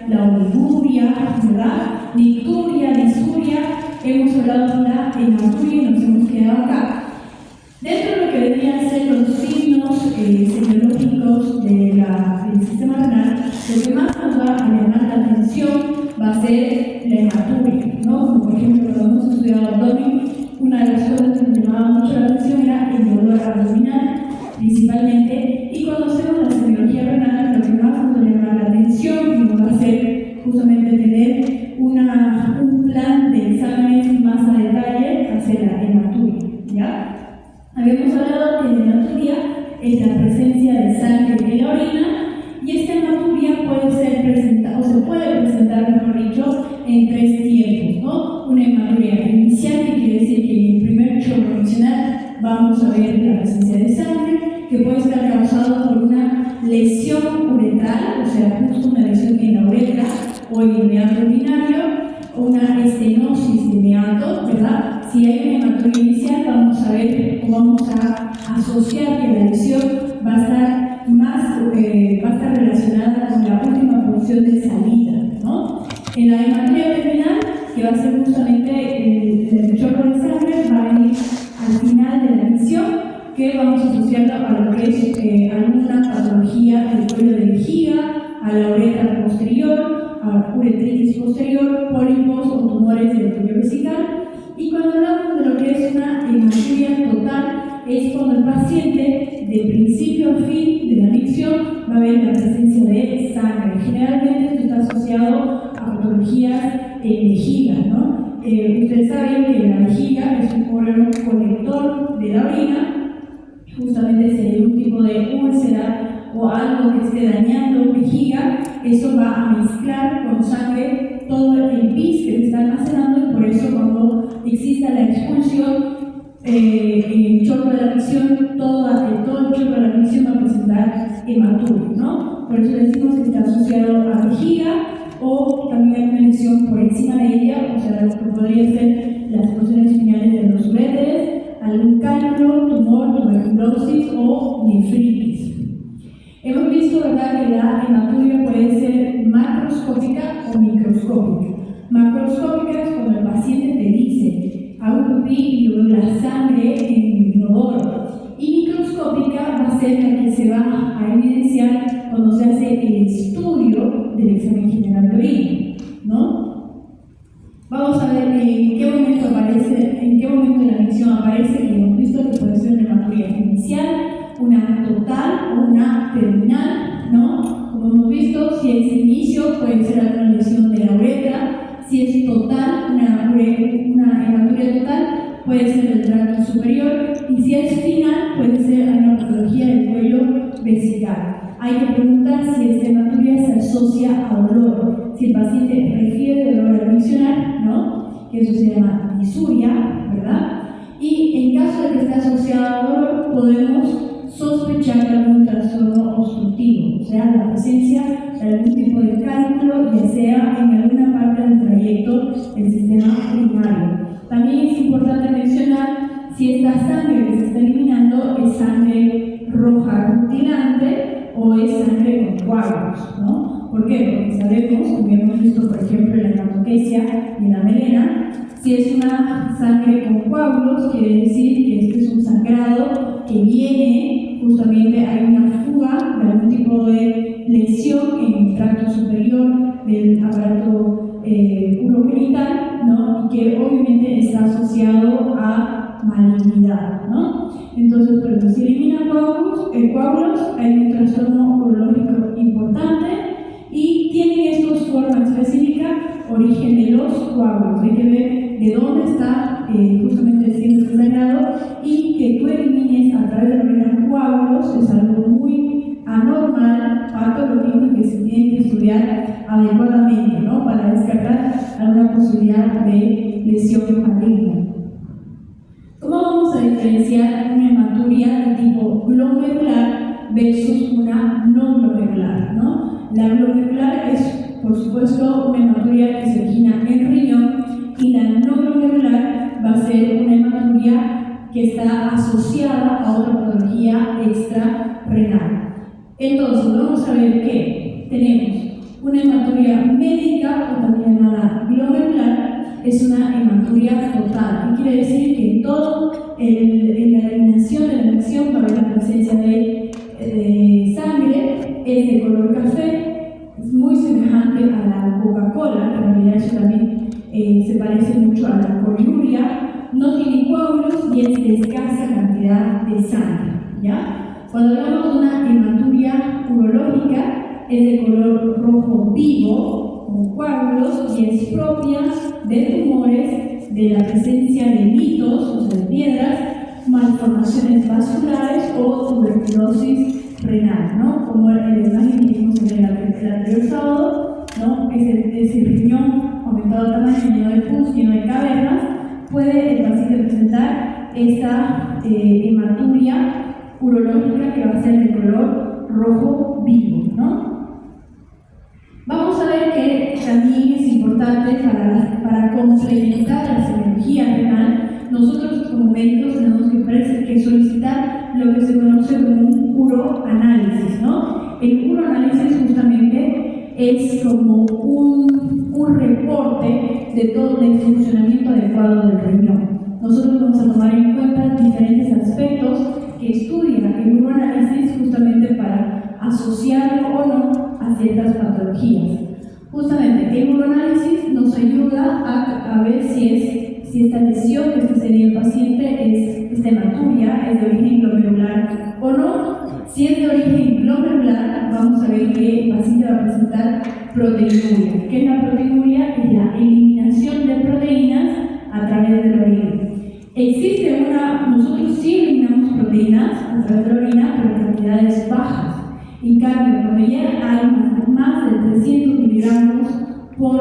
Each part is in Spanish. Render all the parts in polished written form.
la oliguria, ¿verdad? Nicturia, disuria, hemos hablado de la hematuria y nos hemos quedado acá. Dentro de lo que deberían ser los signos semiológicos del sistema renal, lo que más nos va a llamar la atención va a ser la hematuria, ¿no? Como por ejemplo, cuando hemos estudiado abdomen, una de las cosas que nos llamaba mucho la atención era el dolor abdominal, principalmente, y cuando hacemos la semiología renal, lo que más nos va a llamar la atención y nos va a hacer justamente tener un plan de exámenes más a detalle hacia la hematuria, ¿ya? Habíamos hablado que la hematuria es la presencia de sangre en la orina y esta hematuria puede ser presentada, o se puede presentar, mejor dicho, en 3 tiempos, ¿no? Una hematuria inicial, que quiere decir que en el primer chorro inicial vamos a ver la presencia de sangre, que puede estar causado por una lesión uretral, o sea, justo una lesión en la uretra o en el meato urinario, o una estenosis de meato, ¿verdad? Si hay una hematuria inicial, vamos a ver o vamos a asociar que la lesión va a estar relacionada con la última porción de salida, ¿no? En la hematuria terminal, que va a ser justamente el chorro de sangre, va a venir al final de la misión, que vamos asociando a lo que es alguna patología del cuello de vejiga, a la uretra posterior, a uretritis posterior, pólipos o tumores del cuello vesical. Y cuando hablamos de lo que es una hematuria total, es cuando el paciente, de principio a fin de la micción, va a ver la presencia de sangre. Generalmente esto está asociado a patologías en vejiga, ¿no? Ustedes saben que la vejiga es un órgano colector de la orina. Justamente si hay un tipo de úlcera o algo que esté dañando vejiga, eso va a mezclar con sangre todo el pis que se está almacenando, y por eso cuando exista la expulsión en el chorro de la micción, todo el chorro de la micción va a presentar hematuria, ¿no? Por eso decimos que está asociado a vejiga, o también hay una lesión por encima de ella, o sea, lo que podría ser las porciones finales de los uréteres, algún cálculo, tumor, tuberculosis o nefritis. Hemos visto, ¿verdad?, que la hematuria puede ser macroscópica o microscópica. Macroscópica es cuando el paciente te dice, hago pipí y yo veo la sangre en mi inodoro. Y microscópica va a ser la que se va a evidenciar cuando se hace el estudio del examen general de orina, ¿no? Vamos a ver en qué momento aparece, en qué momento de la micción aparece, y hemos visto que puede ser una hematuria inicial, una total o una terminal, ¿no? Como hemos visto, si es inicio puede ser alguna lesión de la uretra, si es total, una hematuria total, puede ser del tracto superior, y si es final, puede ser una patología del cuello vesical. Hay que preguntar si esta hematuria se asocia a dolor, si el paciente refiere dolor al miccionar, ¿no? Que eso se llama disuria, ¿verdad? Y en caso de que esté asociado a dolor, podemos sospechar de algún trastorno obstructivo, o sea, la presencia de algún tipo de cálculo, ya sea en alguna parte del trayecto del sistema urinario. También es importante mencionar si esta sangre que se está eliminando es sangre roja rutilante o es sangre con coágulos, ¿no? ¿Por qué? Porque sabemos, como hemos visto por ejemplo en la hematoquesia y en la melena, si es una sangre con coágulos, quiere decir que este es un sangrado que viene, justamente hay una fuga de algún tipo de lesión en el tracto superior del aparato urogenital, ¿no? Y que obviamente está asociado a malignidad, ¿no? Entonces, por ejemplo, si eliminan coágulos, hay un trastorno urológico importante, y tienen estos forma específica origen de los coágulos. Hay que ver de dónde está justamente siendo este sangrado, y que tú elimines a través de la orina coágulos es algo muy anormal, patológico, que se tiene que estudiar adecuadamente, ¿no? Para descartar alguna posibilidad de lesión maligna. ¿Cómo vamos a diferenciar una hematuria de tipo glomerular versus una no glomerular, ¿no? La glomerular es, por supuesto, una hematuria que se origina en riñón, y la no glomerular va a ser una hematuria que está asociada a otra patología extrarrenal. Entonces, vamos a ver que tenemos Una hematuria médica, o también llamada glomerular, es una hematuria total. ¿Qué quiere decir? Que en todo en la eliminación de la elección va a haber la presencia de sangre, es de color café, es muy semejante a la Coca-Cola, que en realidad eso también se parece mucho a la coliuria, no tiene coágulos y es de escasa cantidad de sangre, ¿ya? Cuando hablamos de una hematuria urológica, es de color rojo vivo, con coágulos, y es propia de tumores, de la presencia de mitos, o sea, de piedras, malformaciones vasculares o tuberculosis renal, ¿no? Como el imagen que vimos en el anterior sábado, ¿no? Ese riñón aumentado de tamaño, lleno de pus, lleno de cavernas, puede el paciente presentar esta hematuria urológica que va a ser de color rojo vivo, ¿no? Vamos a ver que también es importante para complementar la serología renal. Nosotros como médicos tenemos que solicitar lo que se conoce como un uroanálisis, ¿no? El uroanálisis justamente es como un reporte de todo el funcionamiento adecuado del riñón. Nosotros vamos a tomar en cuenta diferentes aspectos que estudia el uroanálisis justamente para asociarlo o no a ciertas patologías. Justamente el uroanálisis nos ayuda a ver si esta lesión que está teniendo el paciente es hematuria, es de origen glomerular o no. Si es de origen glomerular, vamos a ver que el paciente va a presentar proteinuria. ¿Qué es la proteinuria? Es la eliminación de proteínas a través de la orina. Nosotros sí eliminamos proteínas a través de la orina, pero en cantidades bajas. En cambio, cuando ya hay más de 300 miligramos por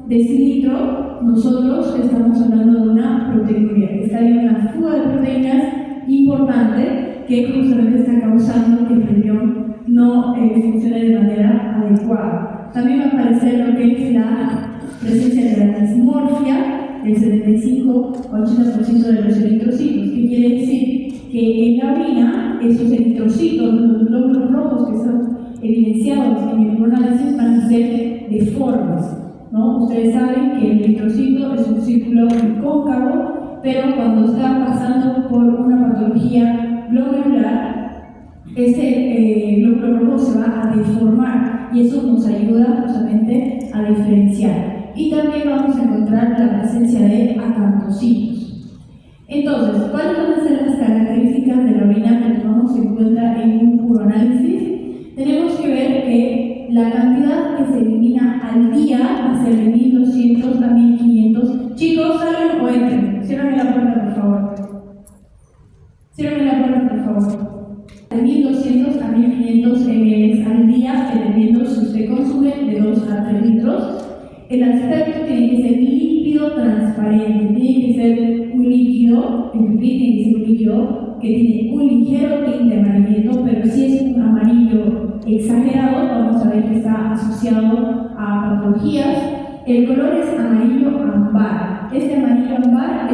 decilitro, nosotros estamos hablando de una proteinuria. Está habiendo una fuga de proteínas importante que justamente está causando que el riñón no funcione de manera adecuada. También va a aparecer lo que es la presencia de la dismorfia, del 75-80% de los eritrocitos. ¿Qué quiere decir? Que en la orina, esos eritrocitos, los glóbulos rojos que son evidenciados en el uroanálisis, van a ser deformes, ¿no? Ustedes saben que el eritrocito es un círculo cóncavo, pero cuando está pasando por una patología glomerular, ese glóbulo rojo se va a deformar y eso nos ayuda justamente a diferenciar. Y también vamos a encontrar la presencia de acantocitos. Entonces, ¿cuáles van a ser las características de la orina que tomamos en cuenta en un uroanálisis? Tenemos que ver que la cantidad que se elimina al día va a ser de 1200 a 1500. Chicos, salgan o entren. Ciérrame la puerta, por favor. Ciérrame la puerta, por favor. De 1200 a 1500 ml al día, dependiendo si usted consume de 2 a 3 litros. El aspecto tiene que ser líquido, transparente, tiene que ser un líquido, el pipí tiene que ser un líquido que tiene un ligero tinte amarillento, pero si es un amarillo exagerado, vamos a ver que está asociado a patologías. El color es amarillo ámbar. Este amarillo ámbar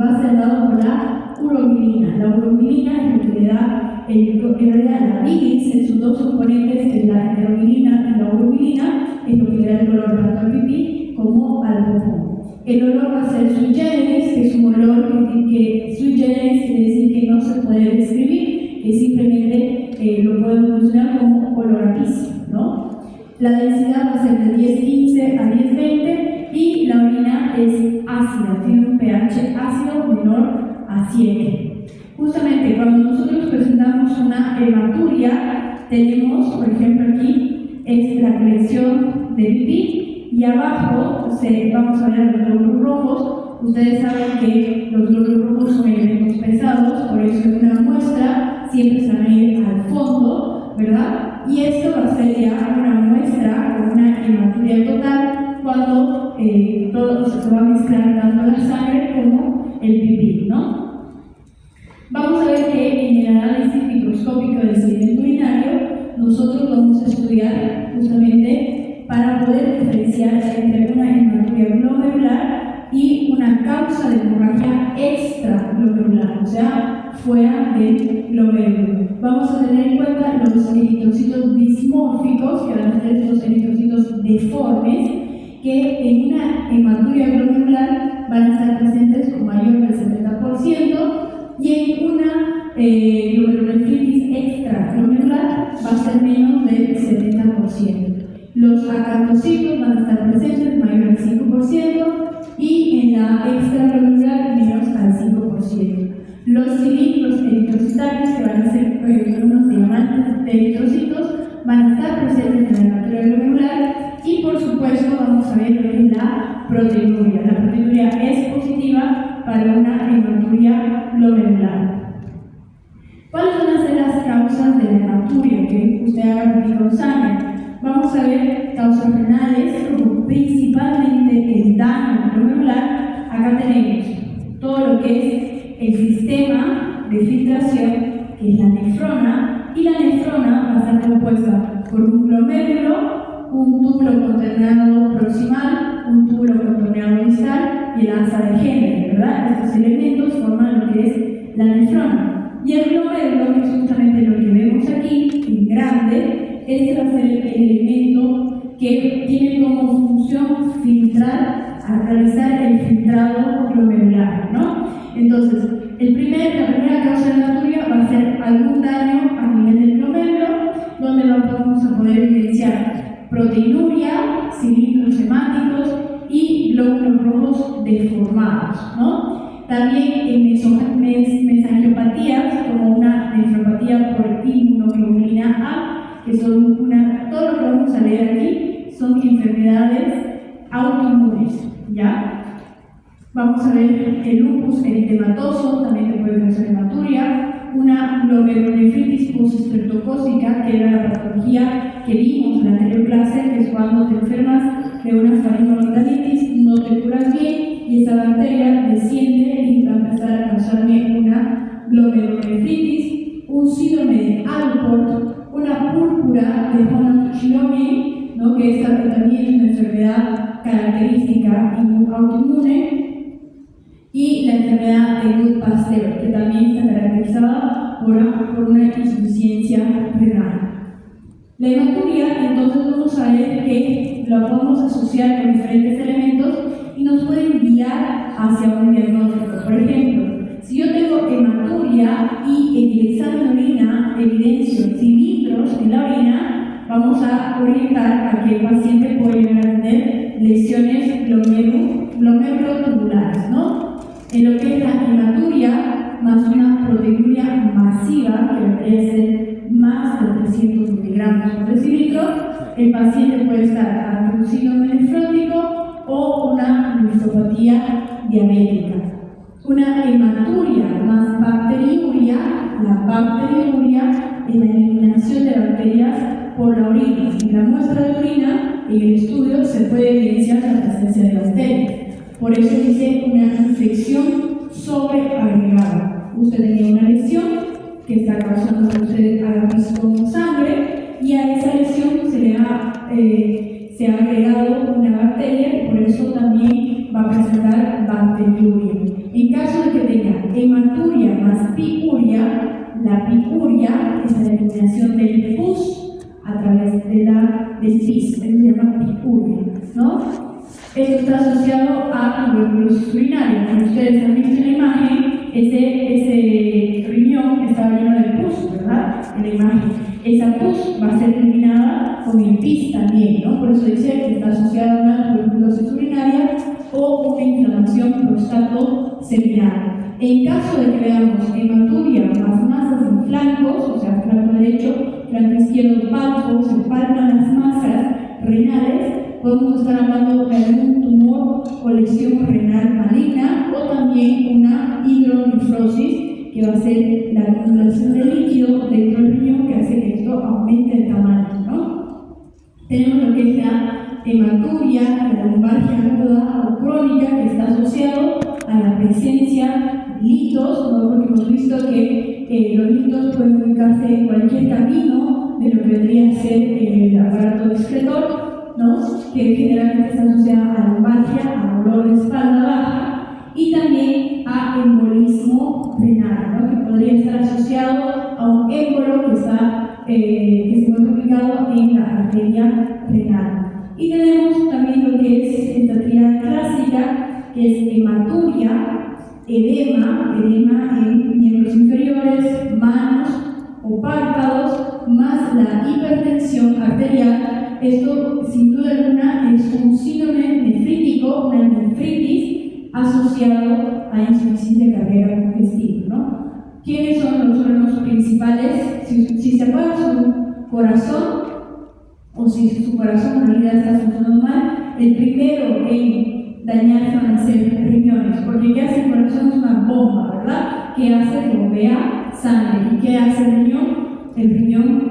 va a ser dado por la uromilina. La uromilina es lo que le da en realidad la bilis en sus dos componentes, que es la heteromilina y la uromilina, es lo que le da el color tanto al pipí como al popó. El olor va a ser sui generis, que es un olor que sui generis quiere decir que no se puede describir, que simplemente lo podemos mencionar como olor a piso, ¿no? La densidad va a ser de 10-15 a 10-20 y la orina es ácida, tiene un pH ácido menor a 7. Justamente cuando nosotros presentamos una hematuria, tenemos, por ejemplo, aquí es la colección de pipí y abajo vamos a ver los glóbulos rojos. Ustedes saben que los glóbulos rojos son elementos pesados, por eso en una muestra siempre se van a ir al fondo, ¿verdad? Y esto va a ser ya una muestra con una hematuria total cuando todo se va a mezclar tanto la sangre como el pipí, ¿no? Vamos a ver que en el análisis microscópico del sedimento urinario nosotros vamos a estudiar justamente para poder diferenciar entre una hematuria glomerular y una causa de hemorragia extraglomerular, o sea, fuera del glomérulo. Vamos a tener en cuenta los eritrocitos dismórficos, rojos, que van a ser estos eritrocitos deformes, que en una hematuria glomerular van a estar presentes con mayor del 70%, y en una glomerulonefritis extraglomerular va a ser menos del 70%. Los acantocitos van a estar presentes mayor al 5%, y en la extraglomerular menos al 5%. Los cilindros eritrocitarios, que van a ser unos diamantes de eritrocitos, van a estar presentes en la hematuria glomerular, y por supuesto vamos a ver lo que es la proteinuria. La proteinuria es positiva para una hematuria glomerular. ¿Cuáles van a ser las causas de la hematuria que usted haga con sangre? Vamos a ver causas renales, como principalmente el daño glomerular. Acá tenemos todo lo que es el sistema de filtración, que es la nefrona, y la nefrona va a estar compuesta por un glomérulo, un túbulo contorneado proximal, un túbulo contorneado distal y el asa de Henle, ¿verdad? Estos elementos forman lo que es la nefrona. Y el glomérulo, que es justamente lo que vemos aquí, en grande, este va a ser el elemento que tiene como función filtrar, a realizar el filtrado glomerular, ¿no? Entonces, la primera causa de hematuria va a ser algún daño a nivel del glomérulo, donde vamos a poder evidenciar proteinuria, cilindros hemáticos y glóbulos rojos deformados, ¿no? También en mesangiopatías, como una nefropatía por inmunoglobulina A, que son todo lo que vamos a leer aquí son enfermedades autoinmunes, ¿ya? Vamos a ver el lupus eritematoso, también te puede causar hematuria, una glomerulonefritis postestreptocócica, que era la patología que vimos en la anterior clase, que es cuando te enfermas de una faringoamigdalitis, no te curas bien y esa bacteria desciende y va a empezar a causarme una glomerulonefritis, un síndrome de Alport, una púrpura de Honneth-Schirome, ¿no? Que esta también es una enfermedad característica autoinmune, y la enfermedad de Gould-Pasteur, que también está caracterizada por una insuficiencia renal. La hematuria, entonces, vamos a ver que la podemos asociar con diferentes elementos y nos pueden guiar hacia un diagnóstico. Por ejemplo, si yo tengo hematuria y en el examen de orina evidencio cilindros en la orina, vamos a orientar a que el paciente puede llegar a tener lesiones glomerulotubulares, ¿no? En lo que es la hematuria más una proteinuria masiva, que debería ser más de 300 miligramos por decilitro, el paciente puede estar ante un síndrome nefrótico o una nefropatía diabética. Una hematuria más bacteriuria, la bacteriuria es la eliminación de bacterias por la orina. En la muestra de orina, en el estudio, se puede evidenciar la presencia de bacterias. Por eso dice una infección sobreagregada. Usted tenía una lesión que está causando que usted haga pis con sangre, y a esa lesión se ha agregado una bacteria, y por eso también va a presentar bacteriuria. En caso de que tenga hematuria más piuria, la piuria es la eliminación del pus a través del pis, se llama piuria, ¿no? Esto está asociado a tuberculosis urinaria. Como ustedes han visto en la imagen, ese riñón está lleno de pus, ¿verdad? En la imagen. Esa pus va a ser eliminada con el pis también, ¿no? Por eso dice que está asociada a una tuberculosis urinaria o una inflamación prostatoseminal. En caso de que veamos hematuria más masas en flancos, o sea, flanco derecho, flanco izquierdo, palpo, se palpan las masas renales, podemos estar hablando de algún tumor o lesión renal maligna, o también una hidronefrosis, que va a ser la acumulación de líquido dentro del riñón, que hace que esto aumente el tamaño, ¿no? Tenemos lo que es la hematuria, la lumbalgia aguda o crónica, que está asociado a la presencia de litos, ¿no? Porque hemos visto que los litos pueden ubicarse en cualquier camino de lo que vendría a ser el aparato excretor, ¿no? Que generalmente está asociada a lumbalgia, a dolor de espalda baja, y también a embolismo renal, ¿no? Que podría estar asociado a un émbolo que se encuentra ubicado en la arteria arteria renal. Y tenemos también lo que es esta tríada clásica, que es hematuria, edema en miembros inferiores, manos o párpados, más la hipertensión arterial. Esto, sin duda alguna, es un síndrome nefrítico, una nefritis asociado a insuficiencia cardíaca congestiva, ¿no? ¿Quiénes son los órganos principales? Si se apaga su corazón, o si su corazón en realidad está funcionando mal, el primero en dañarse van a ser riñones, porque ¿qué hace el corazón? Es una bomba, ¿verdad? ¿Qué hace? Bombea sangre. ¿Y qué hace el riñón? El riñón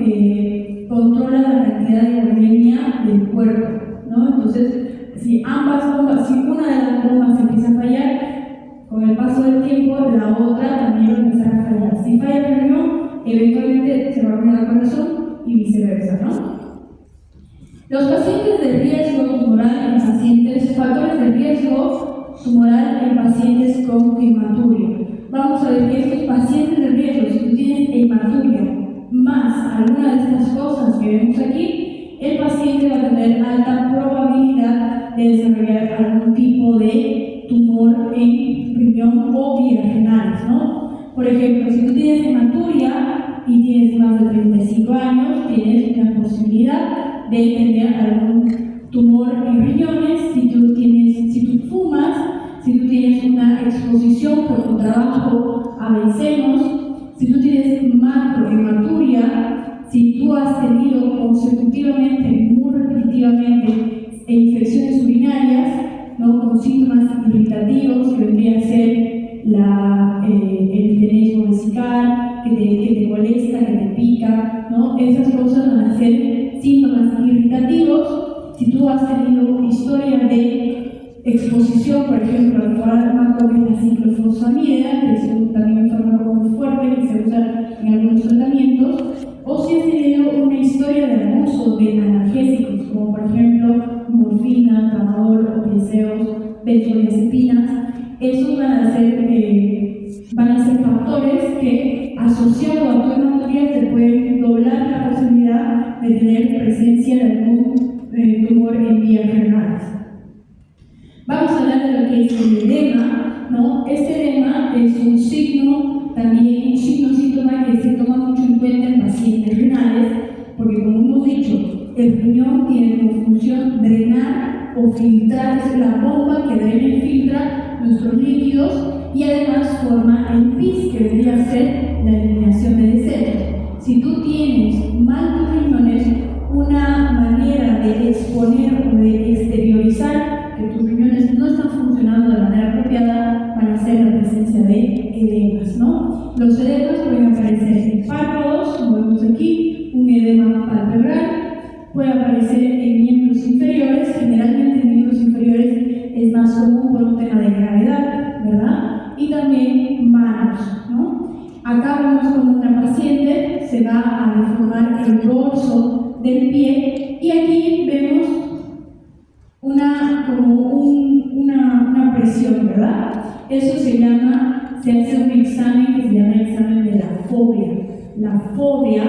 controla la cantidad de hemoglobina del cuerpo, ¿no? Entonces, si ambas bombas, si una de las bombas empieza a fallar, con el paso del tiempo, la otra también va a empezar a fallar. Si falla el riñón, eventualmente se va a arruinar el corazón y viceversa, ¿no? Los pacientes de riesgo tumoral en pacientes, factores de riesgo tumoral en pacientes con hematuria. Vamos a ver que estos pacientes de riesgo, si tú tienes hematuria más alguna de estas cosas que vemos aquí, el paciente va a tener alta probabilidad de desarrollar algún tipo de tumor en riñón o vías renales, ¿no? Por ejemplo, si tú tienes hematuria y tienes más de 35 años, tienes una posibilidad de tener algún tumor en riñones. Si tú fumas, si tú tienes una exposición por tu trabajo a bencenos, si tú tienes macrohematuria, si tú has tenido consecutivamente, muy repetitivamente, infecciones urinarias, ¿no? Con síntomas irritativos, que vendría a ser el tenesmo vesical, que te molesta, que te pica, ¿no? Esas cosas van a ser síntomas irritativos. Si tú has tenido historia de exposición, por ejemplo, al fármaco que es la ciclofosfamida, que es también un fármaco muy fuerte que se usa en algunos tratamientos, o si has tenido una historia de abuso de analgésicos, como por ejemplo morfina, tramadol, opiáceos, benzodiazepinas, esos van a ser factores que, asociados a tu hematuria, te pueden doblar la posibilidad de tener presencia de algún tumor en vías renales. Vamos a hablar de lo que es el edema, ¿no? Este edema es un signo, también un síntoma que se toma mucho en cuenta en pacientes renales, porque como hemos dicho, el riñón tiene como función drenar o filtrar, es la bomba que drena y filtra nuestros líquidos, y además forma el pis, que debería ser la eliminación de desechos. Si tú tienes mal tus riñones, una manera de exponer o de exteriorizar que tus riñones no están funcionando de manera apropiada van a ser la presencia de edemas, ¿no? Los edemas pueden aparecer en párpados, como vemos aquí, un edema palpebral, puede aparecer en miembros inferiores, generalmente en miembros inferiores es más común por un tema de gravedad, ¿verdad? Y también manos, ¿no? Acá vemos como una paciente se va a deformar el dorso del pie, y aquí vemos una presión, ¿verdad? Eso se hace un examen que se llama el examen de la fobia. La fobia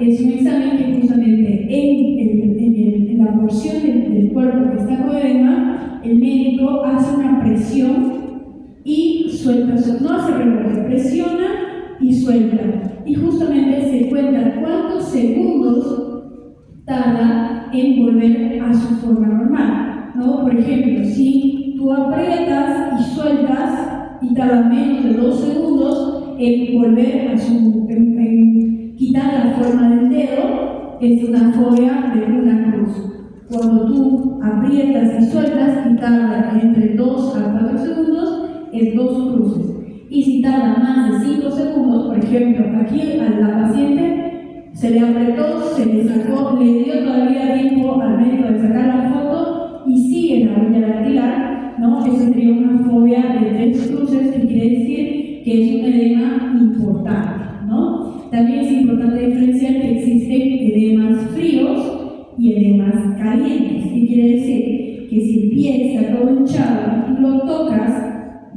es un examen que justamente en la porción del cuerpo que está con edema, el médico hace una presión y suelta, no hace remover, presiona y suelta. Y justamente se cuenta cuántos segundos tarda en volver a su forma normal, ¿no? Por ejemplo, si tú aprietas y sueltas y tarda menos de 2 segundos en volver en quitar la forma del dedo, es una fobia de una cruz. Cuando tú aprietas y sueltas y tarda entre 2 a 4 segundos, es 2 cruces. Y si tarda más de 5 segundos, por ejemplo, aquí a la paciente se le apretó, se le sacó, le dio todavía tiempo al médico de sacar la foto y sigue la huella dactilar, ¿no? Esa sería una fobia de 3 cruces, que quiere decir que es un edema importante, ¿no? También es importante diferenciar que existen edemas fríos y edemas calientes. ¿Qué quiere decir? Que si el pie está todo hinchado y tú lo tocas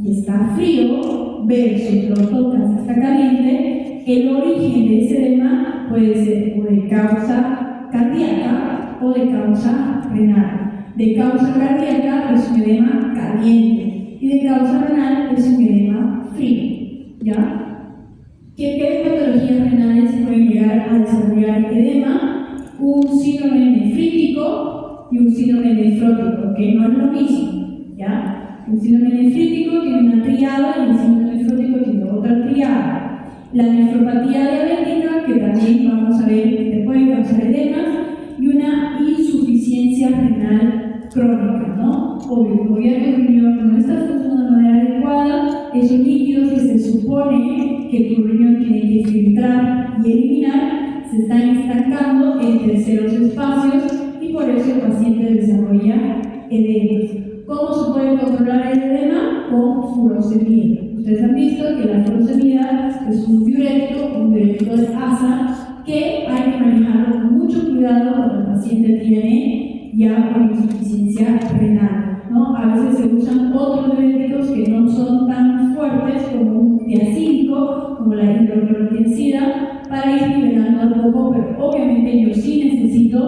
y está frío, versus lo tocas y está caliente, el origen de ese edema puede ser o de causa cardíaca o solo de causa renal. De causa cardíaca es un edema caliente y de causa renal es un edema frío. ¿Ya? ¿Qué patologías renales pueden llegar a desarrollar edema? Un síndrome nefrítico y un síndrome nefrótico, que no es lo mismo. ¿Ya? El síndrome nefrítico tiene una triada y el síndrome nefrótico tiene otra triada. La nefropatía diabética, que también vamos a ver que puede causar edemas, y una insuficiencia renal crónica, ¿no? Obvio, como ya tu riñón no está funcionando de manera adecuada, esos líquidos que se supone que tu riñón tiene que filtrar y eliminar se están estancando en terceros espacios y por eso el paciente desarrolla edemas. ¿Cómo se puede controlar el edema? Con furosemida. Ustedes han visto que la furosemida es un diurético de asa que hay que manejarlo con mucho cuidado cuando el paciente tiene ya una insuficiencia renal, ¿no? A veces se usan otros diuréticos que no son tan fuertes como un tiacídico, como la hidroclorotiazida, para ir nivelando un poco, pero obviamente yo sí necesito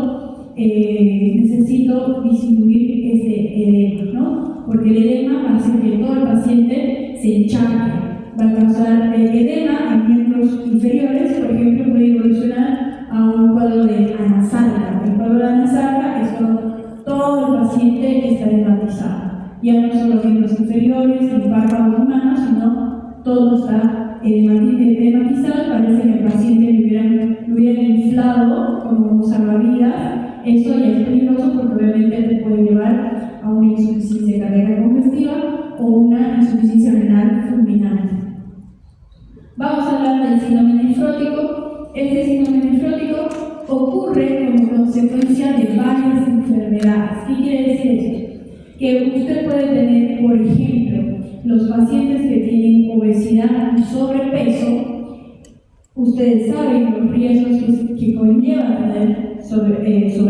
disminuir ese edema, ¿no? Porque el edema va a hacer que todo el paciente se encharque, va a causar edema en miembros inferiores, por ejemplo, puede evolucionar a un cuadro de anasalga. El cuadro de anasalga es cuando todo el paciente está edematizado, ya no solo miembros inferiores, ni párpados humanos, sino todo está edematizado. Parece que el paciente lo hubiera inflado como un salvavidas. Esto ya es peligroso porque obviamente te puede llevar a una insuficiencia cardíaca congestiva o una insuficiencia renal fulminante. Vamos a hablar del síndrome nefrótico. Este síndrome nefrótico ocurre como consecuencia de varias enfermedades. ¿Qué quiere decir esto? Que usted puede tener, por ejemplo, los pacientes que tienen obesidad y sobrepeso. Ustedes saben los riesgos que conlleva tener sobrepeso,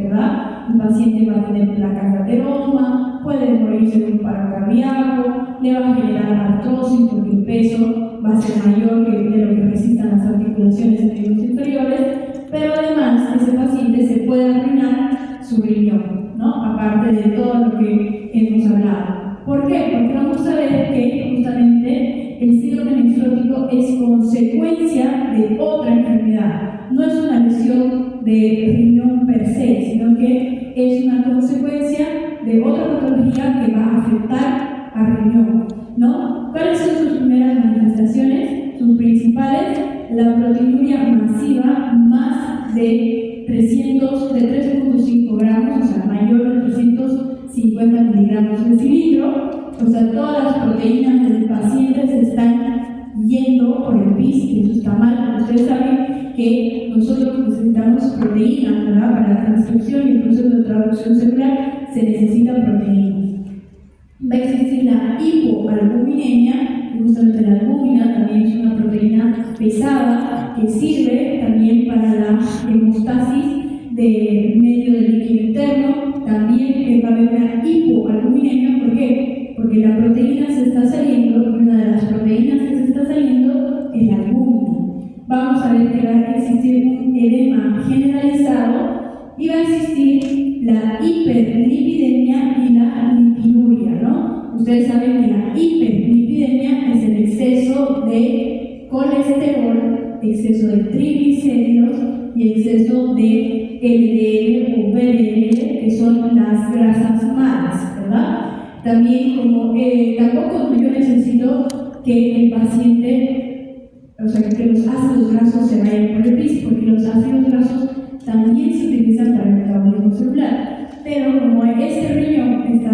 ¿verdad? Un paciente va a tener placas de ateroma, puede morirse de un paro cardíaco, le va a generar artrosis porque el peso va a ser mayor que de lo que resistan las articulaciones en miembros inferiores, pero además ese paciente se puede arruinar su riñón, ¿no? Aparte de todo lo que hemos hablado. ¿Por qué? Porque vamos a ver que justamente el síndrome nefrótico es consecuencia de otra enfermedad. No es una lesión de riñón per se, sino que es una consecuencia de otra patología que va a afectar al riñón, ¿no? ¿Cuáles son sus primeras manifestaciones? Sus principales: la proteinuria masiva más de 3.5 gramos, o sea, mayor de 350 miligramos de cilindro. O sea, todas las proteínas del paciente se están yendo por el pis, y eso está mal. Ustedes saben que nosotros necesitamos proteínas, ¿verdad? Para la transcripción y el proceso de traducción celular se necesitan proteínas. Va a existir la hipoalbuminemia, y justamente la albúmina también es una proteína pesada que sirve también para la hemostasis del medio del líquido interno. También va a haber una hipoalbuminemia. ¿Por qué? Porque la proteína se está saliendo, y una de las proteínas que se está saliendo es la albúmina. Vamos a ver que va a existir un edema generalizado y va a existir la hiperlipidemia y la lipiduria, ¿no? Ustedes saben que la hiperlipidemia es el exceso de colesterol, exceso de triglicéridos y exceso de LDL o VDL, que son las grasas malas, ¿verdad? También tampoco yo necesito que el paciente, o sea, que los ácidos grasos se vayan por el pis, porque los ácidos grasos también se utilizan para el metabolismo celular. Pero como este riñón está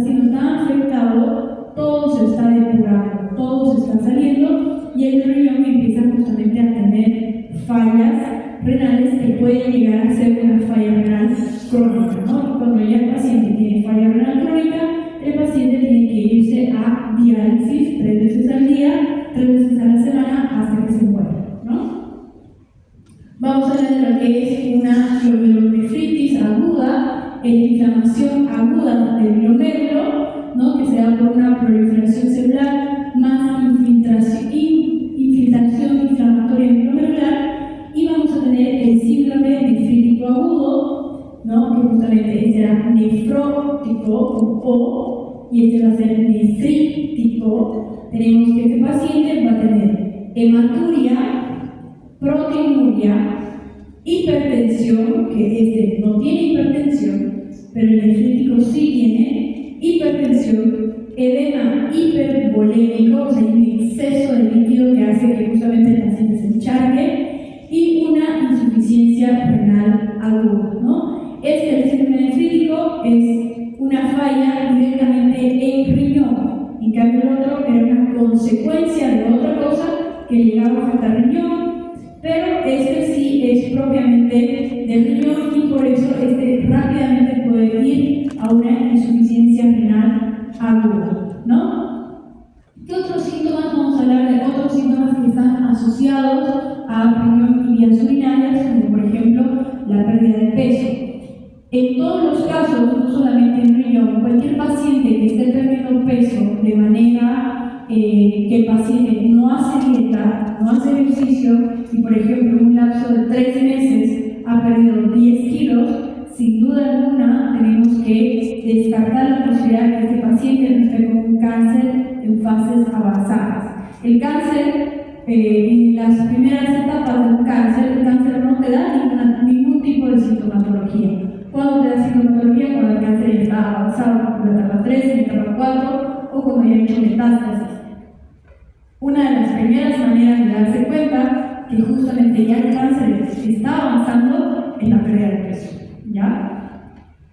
siendo tan afectado, todo se está depurando, todo se está saliendo, y el riñón empieza justamente a tener fallas renales que pueden llegar a ser una falla renal crónica, ¿no? Y cuando ya el paciente tiene falla renal crónica, el paciente tiene que irse a diálisis 3 veces al día, 3 veces a la semana, hasta que se muera, ¿no? Vamos a hablar de lo que es una glomerulonefritis aguda, inflamación aguda del glomérulo, ¿no? Que se da por una proliferación celular más infiltración inflamatoria glomerular. Y vamos a tener el síndrome nefrítico agudo, ¿no? Que justamente será nefrótico con O, y este va a ser nefrítico. Tenemos que este paciente va a tener hematuria, proteinuria, hipertensión, que este no tiene hipertensión, pero el nefrítico sí tiene hipertensión, edema hipervolémico, o sea, un exceso de líquido que hace que justamente el paciente se encharque, y una insuficiencia renal aguda, ¿no? El síndrome nefrítico es una falla directamente en riñón, en cambio el otro era una consecuencia de otra cosa que llegaba a afectar al riñón, pero este sí es propiamente del riñón y por eso rápidamente puede ir a una insuficiencia renal aguda, ¿no? ¿Qué otros síntomas? Vamos a hablar de otros síntomas que están asociados a riñón y vías urinarias, como por ejemplo la pérdida de peso. En todos los casos, no solamente en riñón, cualquier paciente que esté perdiendo peso de manera que el paciente no hace dieta, no hace ejercicio, y por ejemplo en un lapso de 3 meses ha perdido 10 kilos, sin duda alguna tenemos que descartar la posibilidad de que este paciente no esté con un cáncer en fases avanzadas. El cáncer, en las primeras etapas de un cáncer, el cáncer no te da ningún tipo de sintomatología. ¿Cuándo te da sintomatología? Cuando el cáncer ya está avanzado, en la etapa 3, en la etapa 4, o cuando ya ha hecho metástasis. Una de las primeras maneras de darse cuenta que justamente ya el cáncer está avanzando es la pérdida de peso, ¿ya?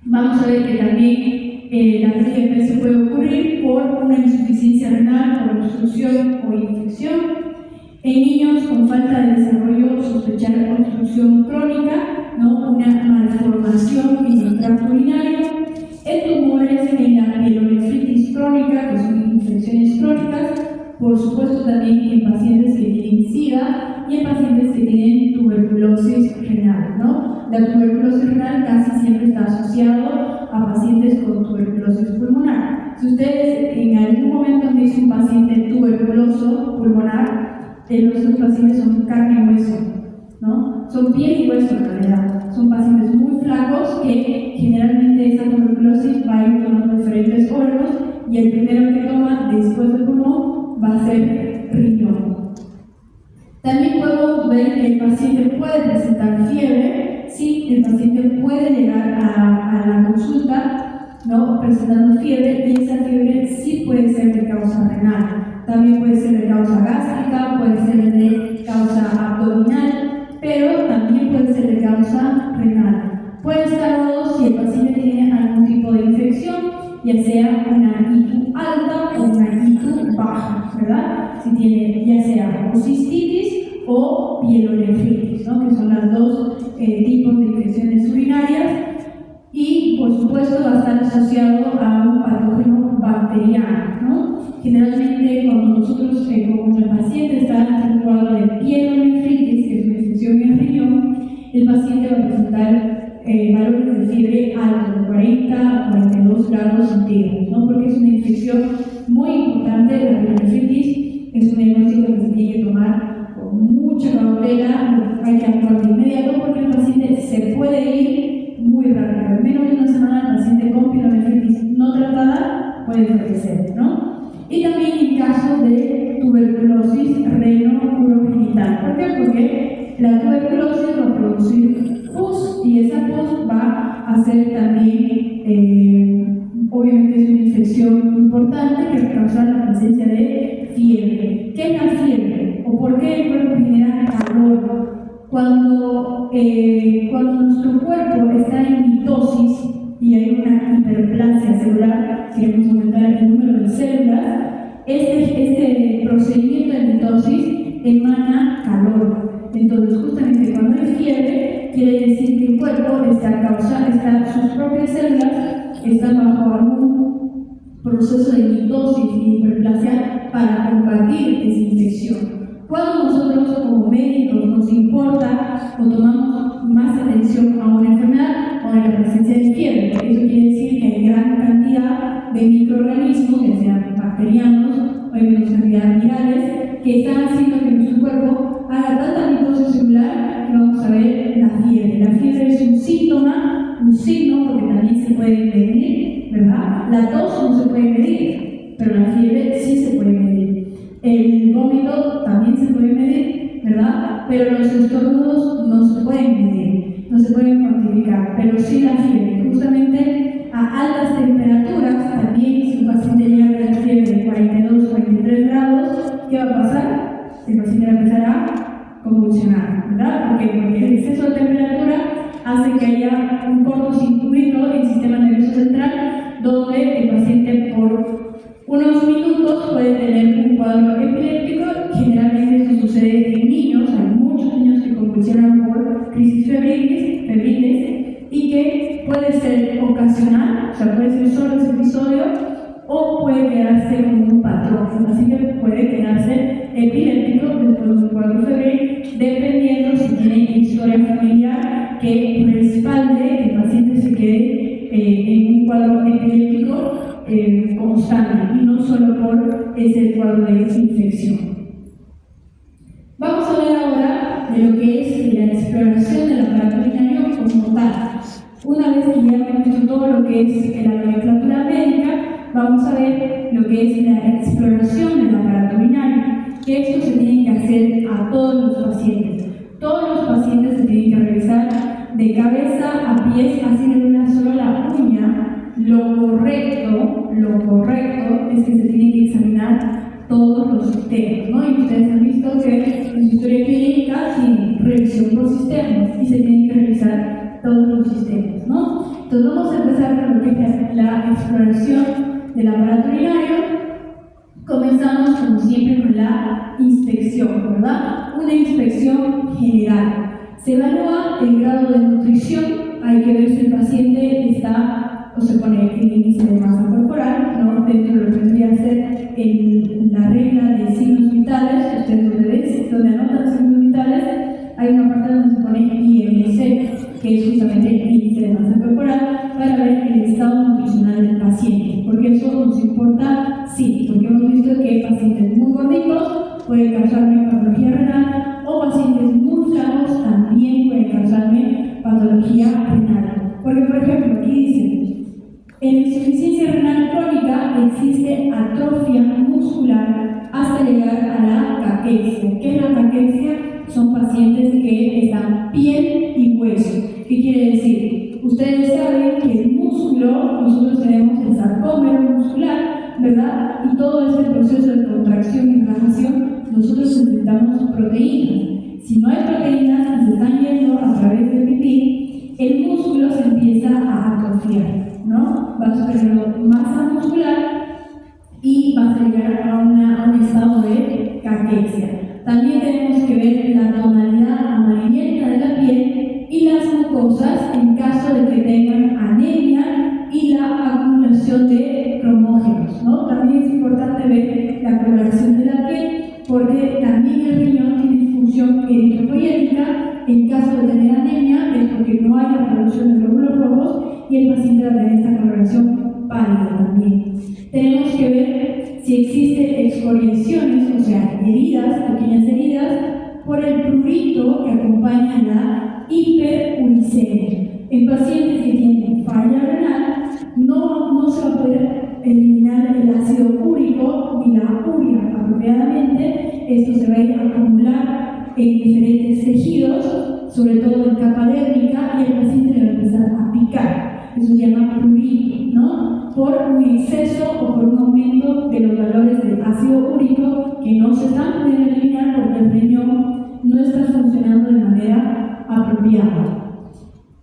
Vamos a ver que también la pérdida de peso puede ocurrir por una insuficiencia renal, por obstrucción o infección. En niños con falta de desarrollo, sospechar obstrucción crónica, ¿no? Una malformación en el tracto urinario. En tumores en la pielonefritis crónica, que son infecciones crónicas. Por supuesto también en pacientes que tienen SIDA y en pacientes que tienen tuberculosis renal, ¿no? La tuberculosis renal casi siempre está asociado a pacientes con tuberculosis pulmonar. Si ustedes en algún momento han visto un paciente tuberculoso pulmonar, los pacientes son carne y hueso, ¿no? Son piel y hueso en realidad. Son pacientes muy flacos que generalmente esa tuberculosis va a ir tomando diferentes órganos y el primero que toma después del pulmón va a ser riñón. También podemos ver que el paciente puede presentar fiebre, sí, el paciente puede llegar a la consulta, ¿no? Presentando fiebre, y esa fiebre sí puede ser de causa renal, también puede ser de causa gástrica, puede ser de causa abdominal, pero también puede ser de causa renal. Puede estar dado si el paciente tiene algún tipo de infección, ya sea una ITU alta o una ITU baja, ¿verdad? Si tiene ya sea cistitis o pielonefritis, ¿no? Que son las dos tipos de infecciones urinarias, y por supuesto va a estar asociado a un patógeno bacteriano, ¿no? Generalmente cuando nosotros, como el paciente está en un cuadro de pielonefritis, que es una infección en el riñón, el paciente va a presentar valores de fiebre altos, 40 a 42 grados centígrados, ¿no? Porque es una infección muy importante. La pielonefritis es un diagnóstico que se tiene que tomar con mucha cautela, hay que actuar de inmediato porque el paciente se puede ir muy rápido. En menos de una semana el paciente con pielonefritis no tratada puede fallecer, ¿no? Y también en casos de tuberculosis reno-urogenital. ¿Por qué? Porque la tuberculosis va a producir pus, y esa pus va a ser también, obviamente es una infección importante que causa la presencia de fiebre. ¿Qué es la fiebre? ¿O por qué el cuerpo genera calor? Cuando nuestro cuerpo está en mitosis y hay una hiperplasia celular, queremos aumentar el número de células, este procedimiento de mitosis emana calor. Entonces, justamente cuando hay fiebre, quiere decir que el cuerpo sus propias células están bajo algún proceso de mitosis y hiperplasia para combatir esa infección. Cuando nosotros como médicos nos importa o tomamos más atención a una enfermedad o a la presencia de fiebre, eso quiere decir que hay gran cantidad de microorganismos, ya sean bacterianos o hay menos cantidad virales, que están haciendo que nuestro cuerpo haga tanta mitosis celular que vamos a ver la fiebre. La fiebre es un síntoma un signo, porque también se puede medir, ¿verdad? La tos no se puede medir, pero la fiebre sí se puede medir. El vómito también se puede medir, ¿verdad? Pero los estornudos no se pueden medir, no se pueden cuantificar, pero sí la fiebre. Justamente a altas temperaturas, también si un paciente llega a la fiebre de 42, 43 grados, ¿qué va a pasar? El paciente va a empezar a convulsionar, ¿verdad? Porque el exceso de temperatura hace que haya un cortocircuito en el sistema nervioso central, donde el paciente por unos minutos puede tener un cuadro epiléptico. Generalmente esto sucede en niños, hay muchos niños que convulsionan por crisis febriles y que puede ser ocasional, o sea, puede ser solo ese episodio, o puede quedarse como un patrón. El paciente puede quedarse epiléptico después de un cuadro febril, dependiendo si tiene historia familiar que respalde que el paciente se quede en un cuadro epiléptico constante y no solo por ese cuadro de infección. Vamos a hablar ahora de lo que es la exploración del aparato urinario como tal. Una vez que ya hemos visto todo lo que es la nomenclatura médica, vamos a ver lo que es la exploración del aparato urinario, que esto se tiene que hacer a todos los pacientes. Todos los pacientes se tienen que revisar de cabeza a pies, haciendo una sola uña. Lo correcto es que se tienen que examinar todos los sistemas, ¿no? Y ustedes han visto que en su historia clínica tienen revisión por sistemas y se tienen que revisar todos los sistemas, ¿no? Entonces vamos a empezar con lo que es la exploración del aparato urinario. Comenzamos como siempre con la inspección, ¿verdad? Una inspección general. Se evalúa el grado de nutrición, hay que ver si el paciente está o se pone el índice de masa corporal, ¿no? Dentro de lo que vendría a ser la regla de signos vitales, ustedes donde anotan signos vitales, hay una parte donde se pone IMC, que es justamente el índice de masa corporal, para ver el estado nutricional del paciente, porque eso nos importa, sí, porque hemos visto que pacientes muy gorditos pueden causarme patología renal, o pacientes muy flacos también pueden causarme patología renal. Porque, por ejemplo, aquí dice, en insuficiencia renal crónica existe atrofia muscular hasta llegar a la caquexia. ¿Qué es la caquexia? Son pacientes que están piel y hueso. ¿Qué quiere decir? Ustedes saben que el músculo, nosotros tenemos el sarcómero muscular, ¿verdad? Y todo ese proceso de contracción y relajación, nosotros necesitamos proteínas. Si no hay proteínas que se están yendo a través del pipí, el músculo se empieza a atrofiar, ¿no? Va a perder masa muscular y va a llegar a un estado de caquexia. También tenemos que ver la tonalidad amarillenta de la piel y las mucosas en caso de que tengan anemia y la acumulación de cromógenos, ¿no? También es importante ver la coloración de la piel, porque también el riñón tiene función eritropoyética. En caso de tener anemia es porque no hay la producción de glóbulos rojos y el paciente va a tener esta coloración pálida también. Tenemos que ver si existen excoriaciones, o sea, heridas, pequeñas heridas, por el prurito que acompaña la hiperuricemia. En pacientes que tienen falla renal, no se va a poder eliminar el ácido úrico ni la urea apropiadamente. Esto se va a ir a acumular en diferentes tejidos, sobre todo en capa dérmica, y el paciente le va a empezar a picar. Eso se llama prurito, ¿no? Por un exceso o por un aumento de los valores del ácido úrico que no se están pudiendo eliminar porque el riñón no está funcionando de manera apropiada.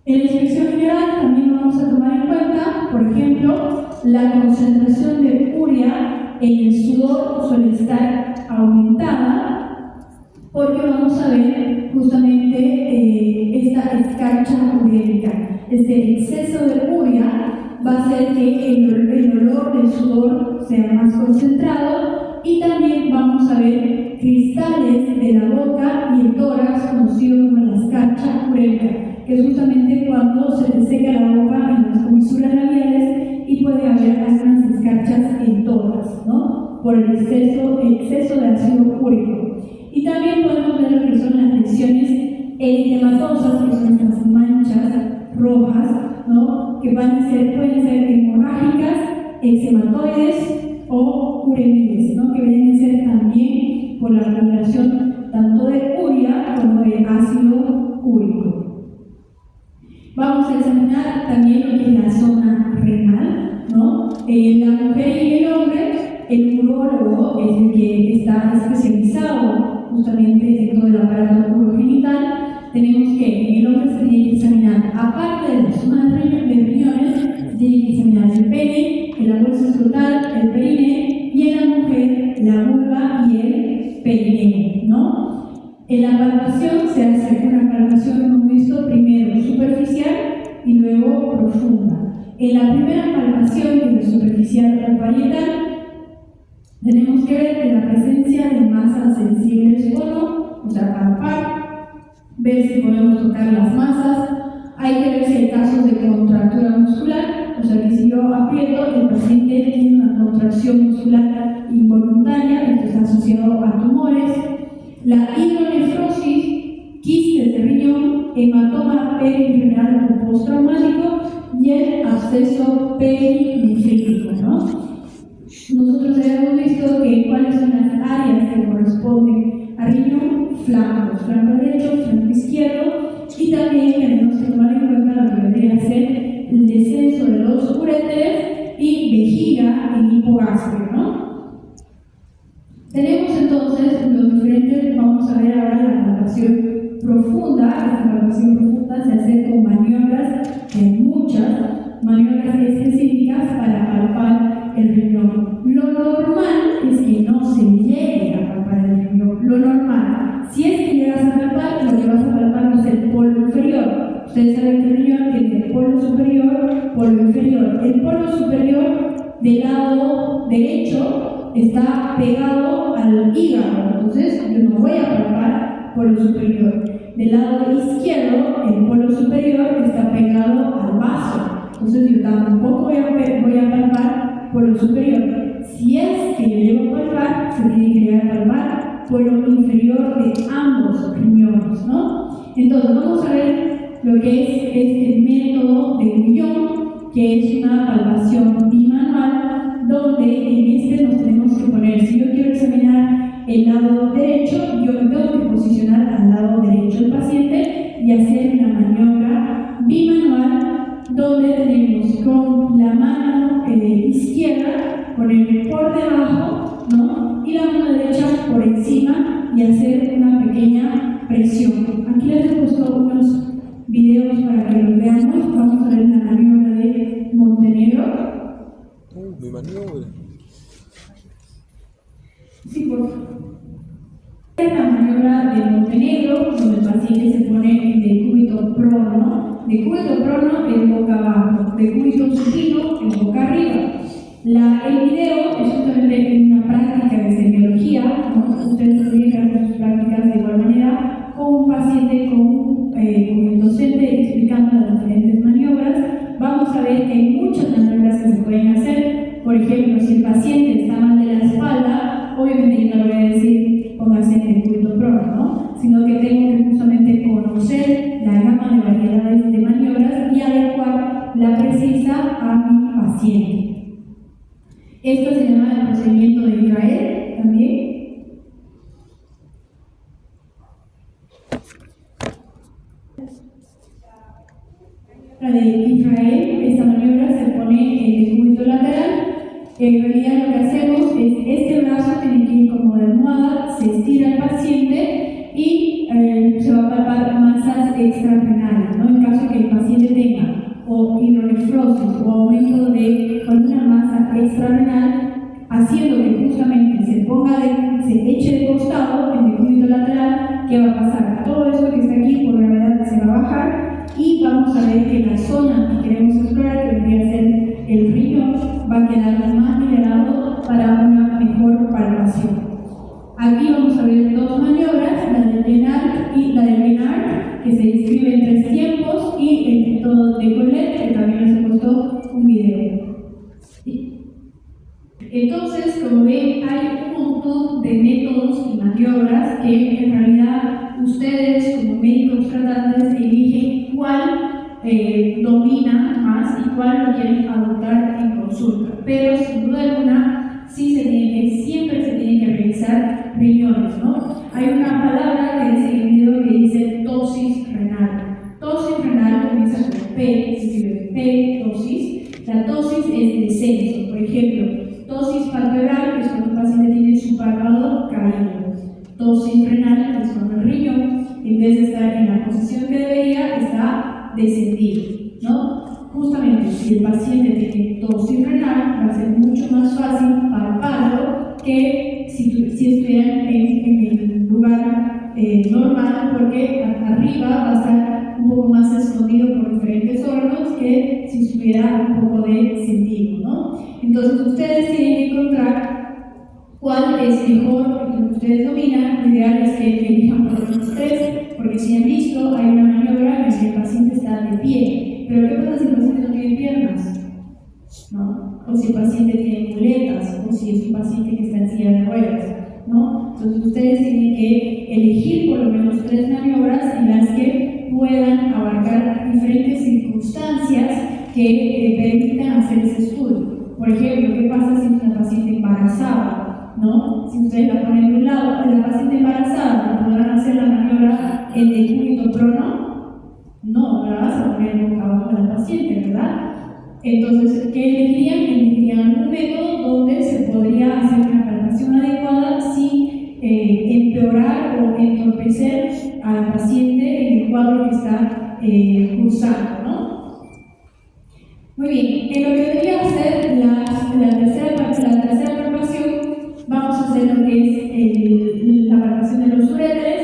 En la inspección general también vamos a tomar en cuenta, por ejemplo, la concentración de urea en el sudor suele estar aumentada, porque vamos a ver justamente esta escarcha urémica. Este exceso de urea va a hacer que el olor del sudor sea más concentrado, y también vamos a ver cristales de la boca y el tórax, conocido como la escarcha urémica, que es justamente cuando se te seca la boca en las comisuras labiales y puede haber algunas escarchas en tórax, ¿no? Por el exceso de ácido úrico. Y también podemos ver lo que son las lesiones eritematosas, que son estas manchas rojas. rojas, ¿no? Que pueden ser hemorrágicas, eczematoides o uremiles, ¿no? Que vienen a ser también por la acumulación tanto de urea como de ácido úrico. Vamos a examinar también lo que es la zona renal, ¿no? La mujer y el hombre, el urólogo es el que está especializado justamente en todo el aparato urogenital. Tenemos que en el hombre se tiene que examinar, aparte de la zona de riñones, se tiene que examinar el pene, la bolsa escrotal, el perine, y en la mujer la vulva y el perineo, ¿no? En la palpación se hace una palpación, hemos visto, primero superficial y luego profunda. En la primera palpación, que es superficial o parietal, tenemos que ver la presencia de masas sensibles o no, o sea, palpar, ver si podemos tocar las masas. Hay que ver si hay casos de contractura muscular, o sea, que si yo aprieto, el paciente tiene una contracción muscular involuntaria, esto está asociado a tumores. La hidronefrosis, quistes de riñón, hematoma perinferial o postraumático y el absceso perinefrítico, ¿no? Nosotros hemos visto que cuáles son las áreas que corresponden a riñón: flanco derecho, flanco izquierdo, y también tenemos que tomar en cuenta lo que vendría a ser el descenso de los uréteres y vejiga en hipogástrico, ¿no? Tenemos entonces los diferentes, vamos a ver ahora la palpación profunda. Esta palpación profunda se hace con maniobras, muchas maniobras específicas para palpar el riñón. Lo normal es que no se llegue a palpar el riñón. Lo normal, si es que llegas a palpar, lo que vas a palpar es el polo inferior. Ustedes saben que el riñón tiene el polo superior, polo inferior. El polo superior del lado derecho está pegado al hígado, entonces yo no voy a palpar polo superior. Del lado izquierdo, el polo superior está pegado al vaso, entonces yo tampoco voy a palpar polo superior. Si es que yo llego a palpar, se tiene que llegar a palpar polo inferior de ambos riñones, ¿no? Entonces vamos a ver lo que es este método de Guyon, que es una palpación bimanual, donde en este nos tenemos que poner, si yo quiero examinar el lado derecho, yo me tengo que posicionar al lado derecho del paciente y hacer una maniobra bimanual, donde tenemos con la mano izquierda ponerme por debajo, ¿no? Y la mano derecha por encima y hacer una pequeña presión. Aquí les he puesto unos videos para que los veamos. Vamos a ver la maniobra de Montenegro. Mi maniobra. Sí, por favor. Es la maniobra de Montenegro, donde el paciente se pone en decúbito prono. Decúbito prono en boca abajo, decúbito supino en boca arriba. El video es justamente una práctica de semiología, ¿no? Ustedes tienen que hacer sus prácticas de igual manera con un paciente, con el docente explicando las diferentes maniobras. Vamos a ver que hay muchas maniobras que se pueden hacer. Por ejemplo, si el paciente está mal de la espalda, obviamente yo no le voy a decir póngase en decúbito prono, ¿no? Sino que tengo que justamente conocer la gama de variedades de maniobras y adecuar la precisa a mi paciente. Esto se llama el procedimiento de Israel también. La de Israel, esta maniobra se pone en decúbito lateral. En realidad lo que hacemos es este brazo tiene que ir como de almohada, se estira el paciente y se va a palpar masas extrarrenales, ¿no? En caso que el paciente tenga o hidronefrosis o aumento de alguna masa extrarrenal, haciendo que justamente se eche de costado en decúbito lateral, ¿qué va a pasar? Todo esto que está aquí por gravedad se va a bajar y vamos a ver que la zona que queremos explorar, que debería ser el riñón, va a quedar más liberado para una mejor palpación. Aquí vamos a ver dos maniobras, la de Lenard y la de Lenard, que se describe en 3 tiempos, y el método de Colette, que también les he puesto un video. Entonces, como ven, hay un montón de métodos y maniobras que en realidad ustedes como médicos tratantes eligen cuál domina más y cuál lo quieren adoptar en consulta. Pero sin duda alguna, siempre se tienen que revisar riñones, ¿no? Hay una palabra que dice en el video que dice tosis renal. Tosis renal comienza con P, se escribe P, tosis. La tosis es descenso. Por ejemplo, tosis palpebral, que es cuando el paciente tiene su párpado caído. Tosis renal, que es cuando el riñón, en vez de estar en la posición que debería, está descendido, ¿no? Justamente, si el paciente tiene tosis renal, va a ser mucho más fácil palparlo que si estuvieran en el lugar normal, porque arriba va a estar un poco más escondido por diferentes órganos que si estuviera un poco descendido, ¿no? Entonces, ustedes tienen que encontrar cuál es mejor, porque lo que ustedes dominan. Lo ideal es que elijan por lo menos 3, porque si han visto, hay una maniobra en la que el paciente está de pie. Pero ¿qué pasa si el paciente no tiene piernas? ¿No? O si el paciente tiene muletas, o si es un paciente que está en silla de ruedas, ¿no? Entonces ustedes tienen que elegir por lo menos 3 maniobras en las que puedan abarcar diferentes circunstancias que permitan hacer ese estudio. Por ejemplo, ¿qué pasa si es una paciente embarazada? ¿No? Si ustedes la ponen de un lado, la paciente embarazada, ¿podrán hacer la maniobra en decúbito prono? No, la vas a poner boca abajo de la paciente, ¿verdad? Entonces, ¿qué elegirían? Elegirían algún método donde se podría hacer una palpación adecuada sin empeorar o entorpecer al paciente en el cuadro que está cursando, ¿no? Muy bien, en lo que debería hacer la tercera palpación, vamos a hacer lo que es la palpación de los uréteres,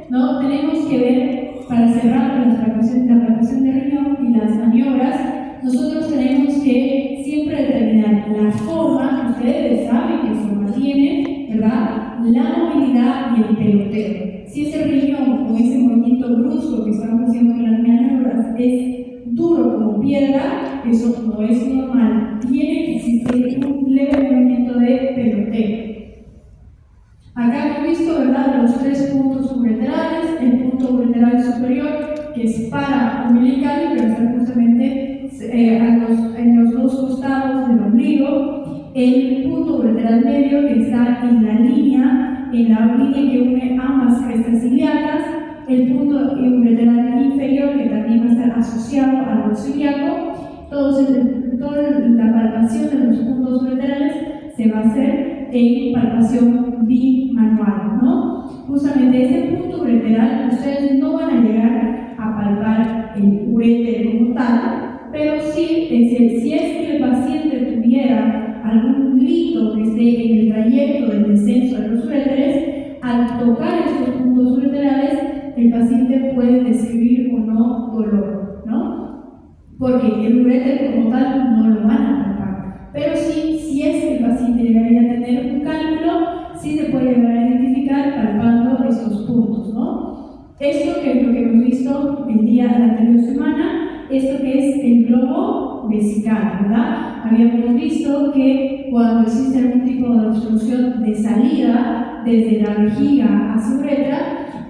¿no? Tenemos que ver, para cerrar la palpación de riñón y las maniobras, nosotros tenemos que siempre determinar la forma, ustedes saben qué forma tiene, ¿verdad? La movilidad y el peloteo. Si ese riñón con ese movimiento brusco que estamos haciendo con las maniobras es duro como piedra, eso no es normal. Tiene que existir un leve movimiento de peloteo. Acá hemos visto, ¿verdad?, los 3 puntos ureterales, el punto ureteral superior, que es paraumbilical y que está justamente en los 2 costados del ombligo, el punto ureteral medio, que está en la línea que une ambas crestas ilíacas, el punto ureteral inferior, que también va a estar asociado al hueso ilíaco. Toda la palpación de los puntos ureterales se va a hacer en palpación bimanual, ¿no? Justamente este punto ureteral, ustedes no van a llegar a palpar el uréter como tal, pero sí, si es que el paciente tuviera algún lito que esté en el trayecto del descenso de los uréteres, al tocar estos puntos ureterales, el paciente puede describir o no dolor, ¿no? Porque el uréter como tal no lo van a palpar. Pero sí, si es que el paciente llegaría a tener un cálculo, sí se puede llegar a identificar palpando estos puntos, ¿no? Esto que es lo que hemos visto el día de la anterior semana, esto que es el globo vesical, ¿verdad? Habíamos visto que cuando existe algún tipo de obstrucción de salida desde la vejiga hacia uretra,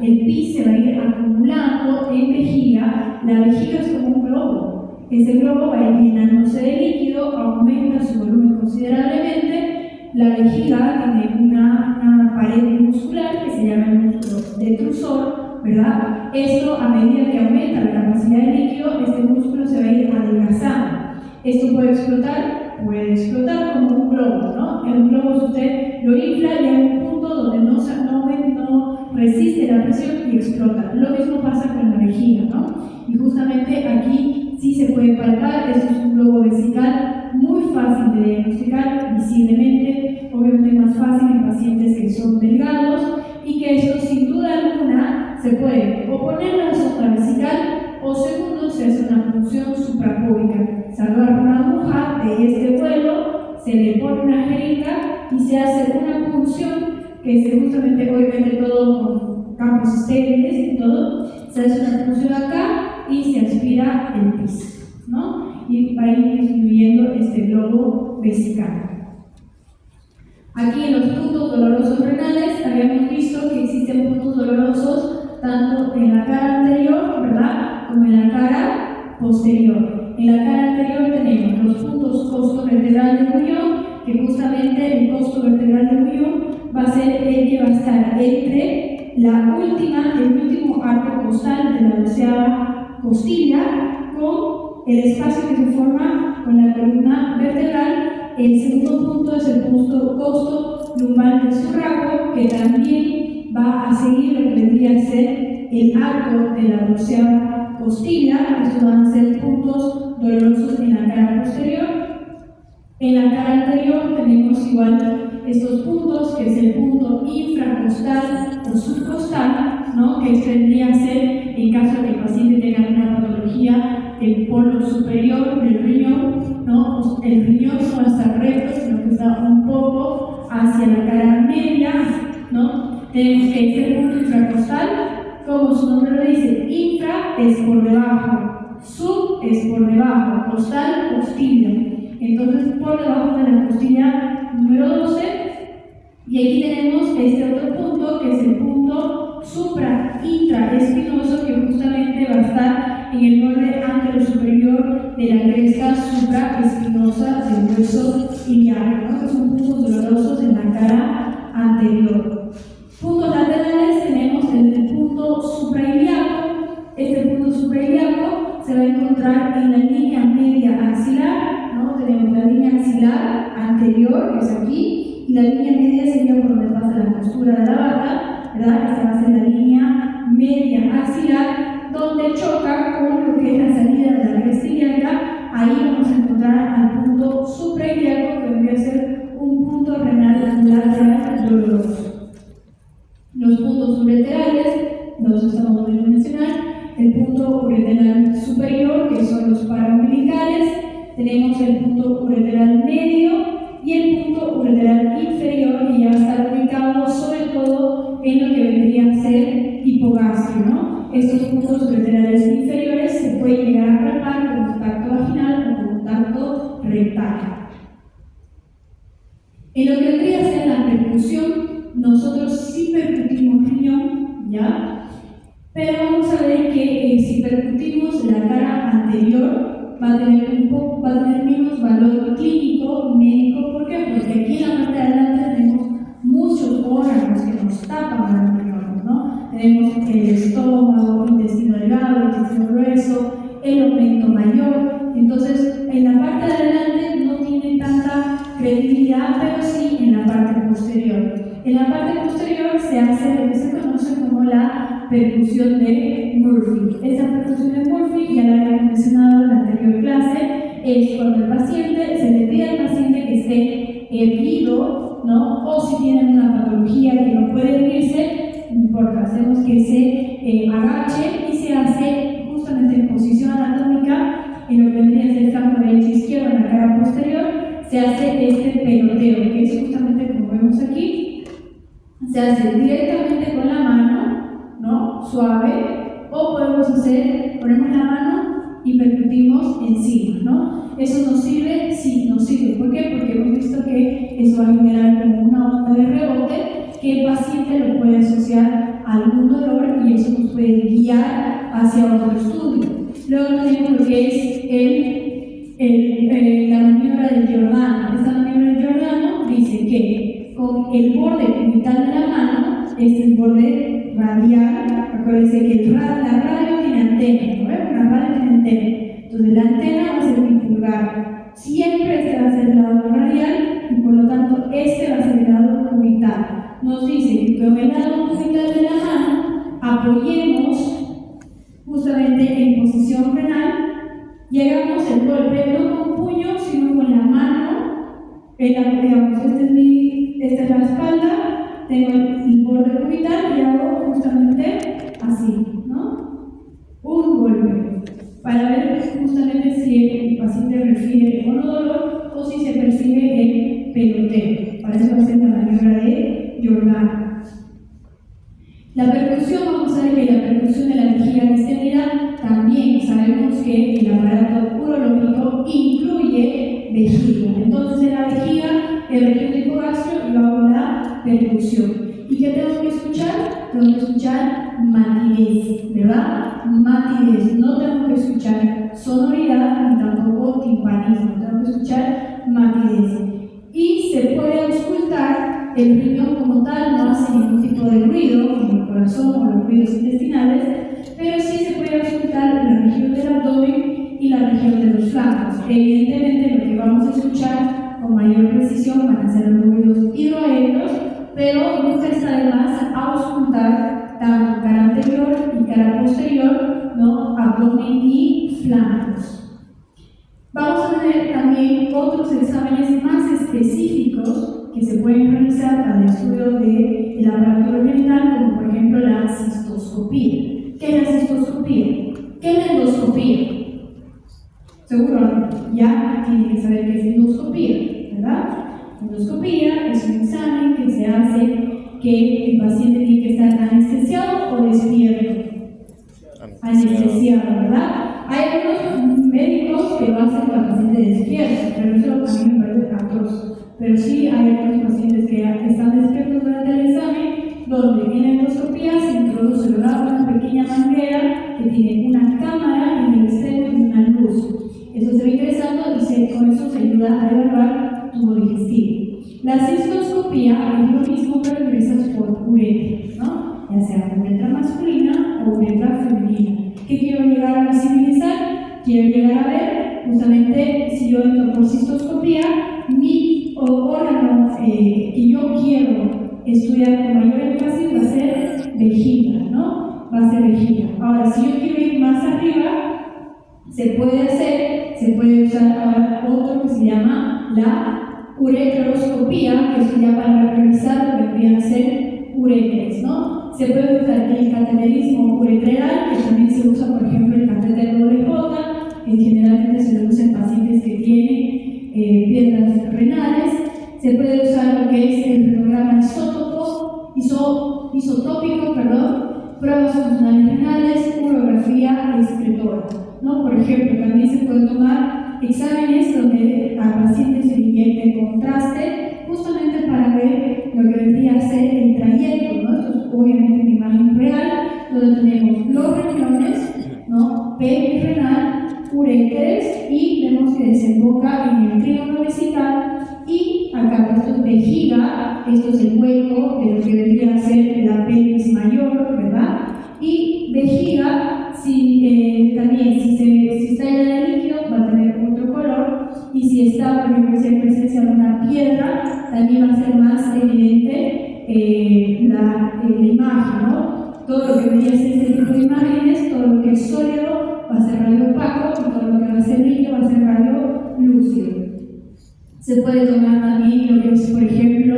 el pis se va a ir acumulando en vejiga. La vejiga es como un globo. Ese globo va a ir llenándose de líquido, aumenta su volumen considerablemente. La vejiga tiene una pared muscular que se llama el músculo detrusor, ¿verdad? Esto, a medida que aumenta la capacidad de líquido, este músculo se va a ir adelgazando. Esto puede explotar como un globo, ¿no? En un globo, si usted lo infla, llega a un punto donde no resiste la presión y explota. Lo mismo pasa con la vejiga, ¿no? Y justamente aquí sí se puede palpar. Esto es un globo vesical muy fácil de diagnosticar visiblemente, obviamente más fácil en pacientes que son delgados, y que esto sin duda alguna se puede o poner la sonda vesical o segundo se hace una punción suprapúbica. Se agarra una aguja de este vuelo, se le pone una jeringa y se hace una punción que es justamente, obviamente todo con campos estériles y todo, se hace una punción acá y se aspira el pis, ¿no? Y va a ir disminuyendo este globo vesical. Aquí en los puntos dolorosos renales habíamos visto que existen puntos dolorosos tanto en la cara anterior, ¿verdad?, como en la cara posterior. En la cara anterior tenemos los puntos costo vertebral de muñón, que justamente el costo vertebral de muñón va a ser el que va a estar entre el último arco costal de la 12ª costilla con el espacio que se forma con la columna vertebral. El segundo punto es el punto costo lumbar del surraco, que también va a seguir lo que vendría a ser el arco de la 12ª costilla. Estos van a ser puntos dolorosos en la cara posterior. En la cara anterior tenemos igual estos puntos, que es el punto infracostal o subcostal, ¿no? Que vendría a ser en caso de que el paciente tenga una patología del polo superior del riñón, ¿no? El riñón no va a estar recto, sino que está un poco hacia la cara media, ¿no? Tenemos que este punto infracostal, como su nombre lo dice, infra es por debajo, sub es por debajo, costal, costilla. Entonces, por debajo de la costilla número 12, y aquí tenemos este otro punto, que es el punto supra-intraespinoso, que justamente va a estar en el borde antero superior de la cresta supraespinosa del hueso iliaco, ¿no? Que son puntos dolorosos en la cara anterior. Puntos laterales tenemos el punto suprailiaco. Este punto suprailiaco se va a encontrar en la línea media axilar, ¿no? Tenemos la línea axilar anterior, que es aquí, y la línea media sería por donde pasa la costura de la bata, ¿verdad? Esta va a ser la línea media axilar, donde choca con lo que es la salida de la cresta ilíaca. Ahí vamos a encontrar al punto suprailiaco, que vendría a ser un punto renal lateral doloroso. Los puntos ureterales, los estamos volviendo a mencionar. El punto ureteral superior, que son los paraumbilicales. Tenemos el punto ureteral medio y el punto ureteral inferior, que ya va a estar ubicado sobre todo en lo que vendría a ser hipogastrio, ¿no? Estos puntos ureterales inferiores se pueden llegar a palpar con contacto vaginal o con contacto rectal. En lo que vendría a ser la percusión, nosotros sí percutimos riñón, ¿ya? Pero vamos a ver que si percutimos la cara anterior va a tener menos valor clínico, médico. ¿Por qué? Porque aquí en la parte de adelante tenemos muchos órganos que nos tapan los riñones, ¿no? Tenemos el estómago, intestino delgado, intestino grueso, el aumento mayor. Entonces, en la parte de adelante no tiene tanta credibilidad, pero sí en la parte posterior. En la parte posterior se hace lo que se conoce como la percusión de Murphy. Esa percusión de Murphy, ya la habíamos mencionado en la anterior clase, es cuando el paciente, se le pide al paciente que esté erguido, ¿no? O si tiene una patología que no puede erguirse, no importa, hacemos que se agache y se hace justamente en posición anatómica, en lo que vendría a ser el flanco derecho e izquierdo, en la cara posterior, se hace este peloteo, que es justamente como vemos aquí. Se hace directamente con la mano, ¿no? Suave, o podemos hacer, ponemos la mano y percutimos encima, ¿no? ¿Eso nos sirve? Sí, nos sirve. ¿Por qué? Porque hemos visto que eso va a generar como una onda de rebote que el paciente lo puede asociar a algún dolor y eso nos puede guiar hacia otro estudio. Luego tenemos lo que es la maniobra del Giordano. Esta maniobra del Giordano dice que con el borde cubital de la mano, es el borde radial. Acuérdense que la radio tiene antena, ¿no? Una radio tiene antena. Entonces la antena va a ser mi pulgar. Siempre este va a ser el lado radial y por lo tanto este va a ser el lado cubital. Nos dice que con el lado cubital de la mano apoyemos justamente en posición renal, llegamos el golpe no con puño sino con la mano. Digamos, esta es la espalda, tengo el borde cubital y hago justamente así, ¿no? Un golpe, para ver justamente si el paciente refiere monodolor o si se percibe el peloteo. Para eso va a ser la maniobra de Giordano. La percusión, vamos a ver que la percusión de la vejiga distendida también sabemos que el aparato urológico incluye vejiga. Entonces en la vejiga, el región de hipogastrio, yo hago la percusión. ¿Y qué tengo que escuchar? tengo que escuchar matidez, ¿verdad? Matidez, no tengo que escuchar sonoridad ni tampoco timpanismo, tengo que escuchar matidez. Y se puede auscultar el riñón como tal, no hace ningún tipo de ruido, como el corazón o los ruidos intestinales, pero sí se puede auscultar la región del abdomen y la región de los flancos. Evidentemente lo que vamos a escuchar con mayor precisión van a ser los ruidos hidroaéreos, pero nunca está de más auscultar tanto cara anterior y cara posterior, ¿no? Abdomen y flancos. Vamos a tener también otros exámenes más específicos que se pueden realizar para el estudio del aparato genital, como por ejemplo la cistoscopía. ¿Qué es la cistoscopía? ¿Qué es la endoscopía? Seguro ya tienen que saber qué es endoscopía, ¿verdad? Endoscopía es un examen que se hace que el paciente tiene que estar anestesiado o despierto. Anestesiado, ¿verdad? Hay algunos médicos que lo hacen para pacientes despiertos, pero eso a mí me parece atroz. Pero sí hay algunos pacientes que están despiertos durante el examen, donde en la endoscopía se introduce una pequeña manguera que tiene una cámara en el extremo y una luz. Eso se va ingresando y con eso se ayuda a evaluar tubo digestivo. La cistoscopía es lo mismo, pero ingresas por uretra, ¿no? Ya sea uretra masculina o uretra femenina. ¿Qué quiero llegar a visibilizar? Quiero llegar a ver, justamente, si yo entro por cistoscopía, mi órgano que yo quiero estudiar con mayor énfasis va a ser vejiga, ¿no? Va a ser vejiga. Ahora, si yo quiero ir más arriba, se puede usar ahora otro que se llama la ureteroscopía, que es ya para revisar lo que vendrían a ser uretres, ¿no? Se puede usar el cateterismo uretral, que también se usa, por ejemplo, el catéter doble J, que generalmente se lo usa en pacientes que tienen piedras renales. Se puede usar lo que es el renograma isotópico, pruebas funcionales renales, urografía excretora, ¿no? Por ejemplo, también se pueden tomar exámenes donde al paciente se le inyecte contraste, justamente para ver lo que vendría a ser el trayecto, ¿no? Esto es obviamente una imagen real, donde tenemos los riñones, ¿no? Perirenal, uréteres, y vemos que desemboca en el trígono vesical, y acá esto es vejiga, esto es el hueco de lo que vendría a ser la pelvis mayor, ¿verdad? Y vejiga, también si está llena de líquido, va a tener otro color, y si está, por ejemplo, si hay presencia de una piedra, también va a ser más evidente la imagen, ¿no? Todo lo que vendría a ser este tipo de imágenes, todo lo que es sólido va a ser radio opaco, y todo lo que va a ser líquido va a ser radio lúcido. Se puede tomar también lo que es, por ejemplo,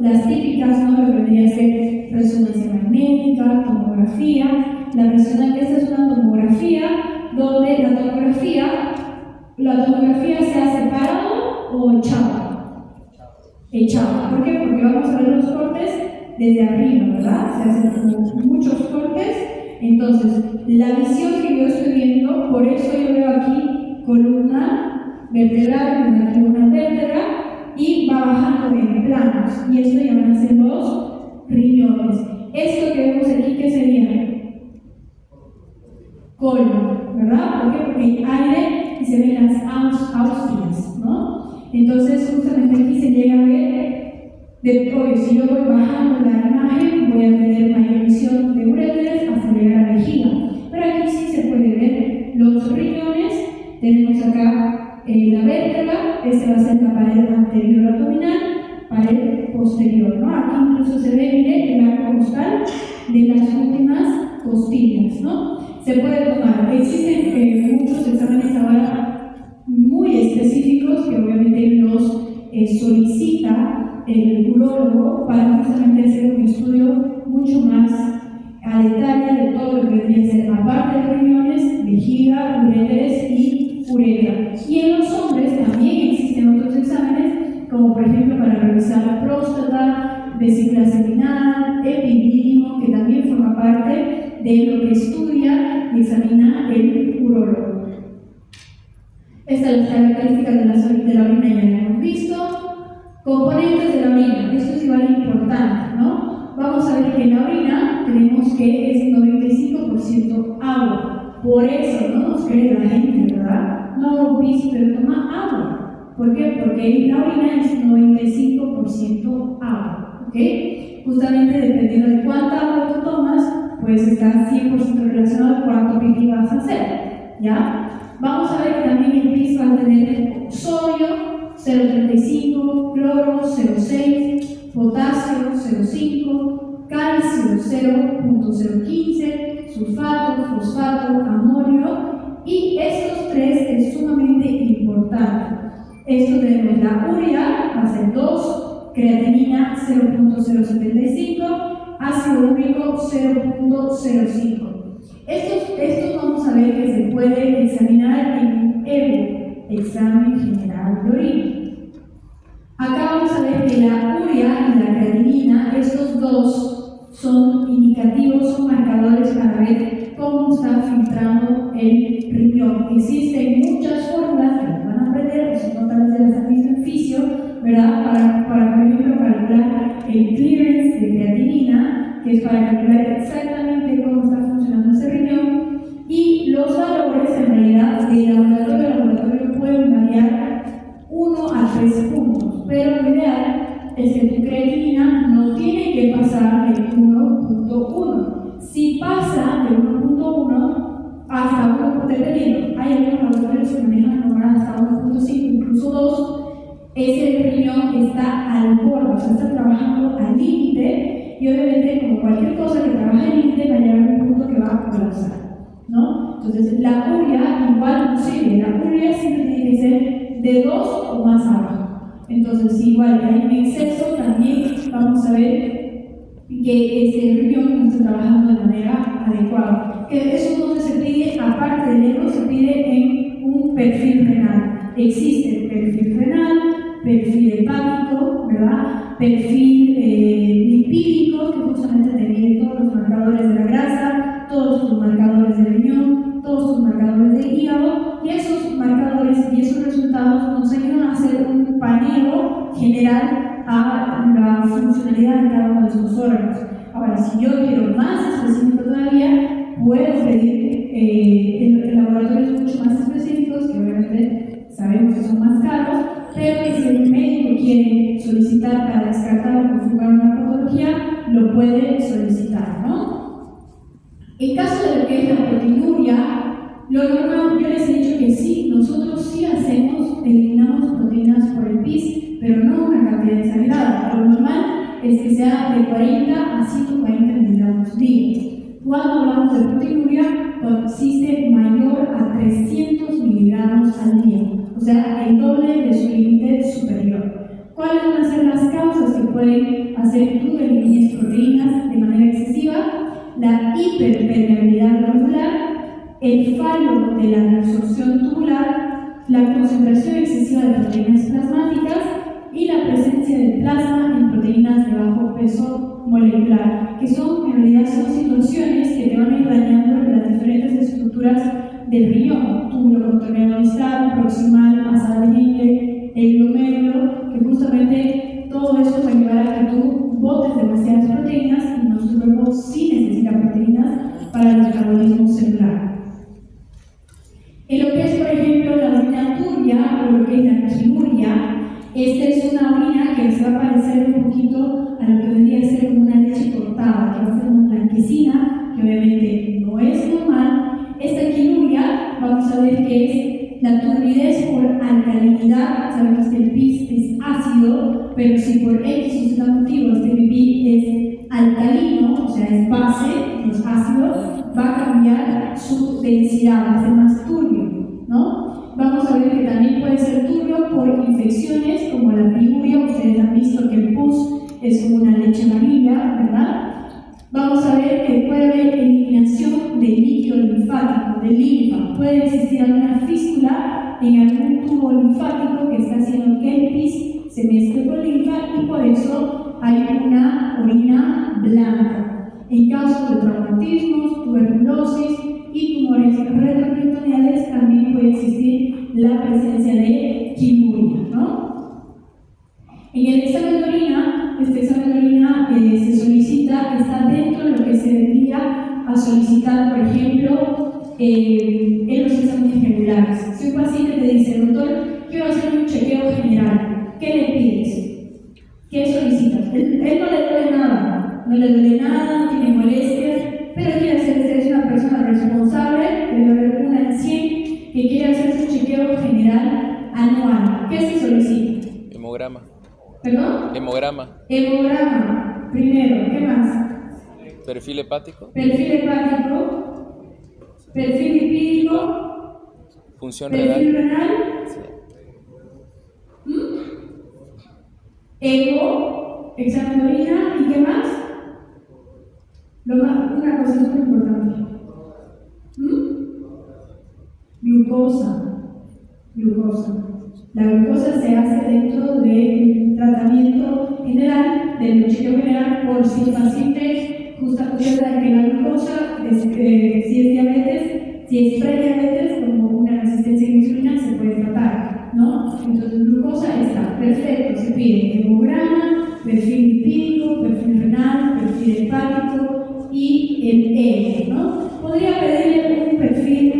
las típicas, ¿no? Lo que vendría a ser resonancia magnética, tomografía. Esta es una tomografía donde la tomografía se hace parado o echado. Echado. ¿Por qué? Porque vamos a ver los cortes desde arriba, ¿verdad? Se hacen como muchos cortes. Entonces, la visión que yo estoy viendo, por eso yo veo aquí columna vertebral, aquí una vértebra, y va bajando en planos. Y esto ya van a ser los riñones. Esto que vemos aquí, ¿qué sería? Colon, ¿verdad? ¿Por qué? Porque hay aire y se ven las austrias, ¿no? Entonces, justamente aquí se llega a ver, obvio, si yo voy bajando la imagen, voy a tener mayor visión de uréteres hasta llegar a la vejiga. Pero aquí sí se puede ver los riñones. Tenemos acá la vértebra, esta va a ser la pared anterior abdominal, pared posterior, ¿no? Aquí incluso se ve, mire, el arco costal de las últimas costillas, ¿no? Se puede tomar. Existen muchos exámenes ahora muy específicos que obviamente los solicita el urólogo para justamente hacer un estudio mucho más a detalle de todo lo que debería ser, aparte de riñones, vejiga, uréteres y uretra. Y en los hombres también existen otros exámenes, como por ejemplo para revisar próstata, vesícula seminal, epidídimo, que también forma parte de lo que estudia y examina el urólogo. Estas son las características de la orina, ya lo hemos visto. Componentes de la orina, esto es igual importante, ¿no? Vamos a ver que en la orina tenemos que es 95% agua. Por eso no nos cree la gente, ¿verdad? No, pis, pero toma agua. ¿Por qué? Porque en la orina es 95% agua, ¿ok? Justamente dependiendo de cuánta agua tú tomas, pues está 100% relacionado a cuánto pipí vas a hacer, ¿ya? Vamos a ver que también el pis va a tener sodio 0,35, cloro 0,6, potasio 0,5, calcio 0,015, sulfato, fosfato, amonio, y estos tres es sumamente importante. Esto tenemos la urea, va a ser 2, creatinina 0,075, ácido úrico 0,05. Estos vamos a ver que se puede examinar en un EGO, examen general de orina. Acá vamos a ver que la urea y la creatinina, estos dos son indicativos, son marcadores para ver cómo está filtrando el riñón. Existen muchas fórmulas que las van a aprender, si no tal vez ya las han visto en fisio, ¿verdad? Para por ejemplo, calcular el clearance de creatinina, que es para calcular exactamente cómo está funcionando ese riñón, y los valores en realidad de laboratorio a laboratorio pueden variar 1 a 3 puntos, pero lo ideal es que tu creatinina no tiene que pasar de 1.1. Si pasa de 1.1 hasta 1, dependiendo, hay algunos laboratorios que manejan normal hasta 1.5, incluso 2, ese riñón está al borde, o sea, está trabajando al límite, y obviamente, como cualquier cosa que trabaja al límite, va a llegar a un punto que va a colapsar, ¿no? Entonces, la urea igual no sirve, la urea siempre tiene que ser de 2 o más abajo. Entonces, si igual hay un exceso, también vamos a ver que ese riñón no está trabajando de manera adecuada. Que eso es donde se pide, aparte del EGO, se pide en un perfil renal. Existe el perfil renal, perfil hepático, ¿verdad? Perfil lipídico, que justamente te mide todos los marcadores de la grasa, todos tus marcadores de riñón, todos tus marcadores de hígado, y esos marcadores y esos resultados nos ayudan a hacer un paneo general a la funcionalidad de cada uno de esos órganos. Ahora, si yo quiero más específico todavía, puedo pedir en laboratorios mucho más específicos, que obviamente sabemos que son más caros, pero que si el médico quiere solicitar para descartar o confirmar una patología, lo puede solicitar, ¿no? En caso de lo que es la proteinuria, lo normal, yo les he dicho que sí, nosotros sí eliminamos proteínas por el pis, pero no una cantidad exagerada. Lo normal es que sea de 40 a 140 miligramos día. Cuando hablamos de proteinuria, cuando existe mayor a 300 miligramos al día, o sea, el doble de su límite superior. ¿Cuáles van a ser las causas que pueden hacer que tú elimines proteínas de manera excesiva? La hiperpermeabilidad glomerular, el fallo de la reabsorción tubular, la concentración excesiva de proteínas plasmáticas y la presencia de plasma en proteínas de bajo peso molecular, que en realidad son situaciones que te van a ir dañando las diferentes estructuras del riñón, túbulo contorneado distal, proximal, masa de Henle, el glomérulo, que justamente todo esto va a llevar a que tú botes demasiadas proteínas, y nuestro cuerpo sí necesita proteínas para el metabolismo celular. En lo que es, por ejemplo, la orina turbia o lo que es la quinuria, esta es una orina que se va a parecer un poquito a lo que debería ser como una leche cortada, que va a ser una blanquecina, que obviamente no es normal. Esta quinuria, vamos a ver que es la turbidez por alcalinidad. Sabemos que el pis es ácido, pero si por X o Z motivo este pipí es alcalino, o sea, es base, no es ácido, va a cambiar su densidad, va a ser más turbio, ¿no? Vamos a ver que también puede ser turbio por infecciones como la piuria. Ustedes han visto que el pus es como una leche amarilla, ¿verdad? Vamos a ver que puede haber eliminación de líquido linfático, de linfa. Puede existir alguna fístula en algún tubo linfático que está haciendo que el pis se mezcle con linfa, y por eso hay una orina blanca. En caso de traumatismos, tuberculosis y tumores retroperitoneales, también puede existir la presencia de quinuria, ¿no? En el examen de orina, este examen de orina se solicita, está dentro de lo que se vendría a solicitar, por ejemplo, en los exámenes regulares. Si un paciente te dice, doctor, quiero hacer un chequeo general, ¿qué le pides? ¿Qué solicitas? Él no le duele nada, no le duele nada, no tiene molestias, pero quiere hacerse, es una persona responsable, debe haber una en 100 que quiere hacerse un chequeo general anual. ¿Qué se solicita? Hemograma. ¿Perdón? Hemograma. Hemograma, primero, ¿qué más? Perfil hepático. Perfil hepático, perfil lipídico, Función perfil renal. renal, Sí. ego, examen de orina, ¿y qué más? Una cosa súper importante. Glucosa. La glucosa se hace dentro del tratamiento general, del chequeo general, por si el paciente justamente sabe que la glucosa, si es diabetes, si es prediabetes, como una resistencia a la insulina, se puede tratar, ¿no? Entonces, glucosa está perfecto, se pide hemograma, perfil lipídico, perfil renal, perfil hepático y el ego, ¿no? Podría pedirle un perfil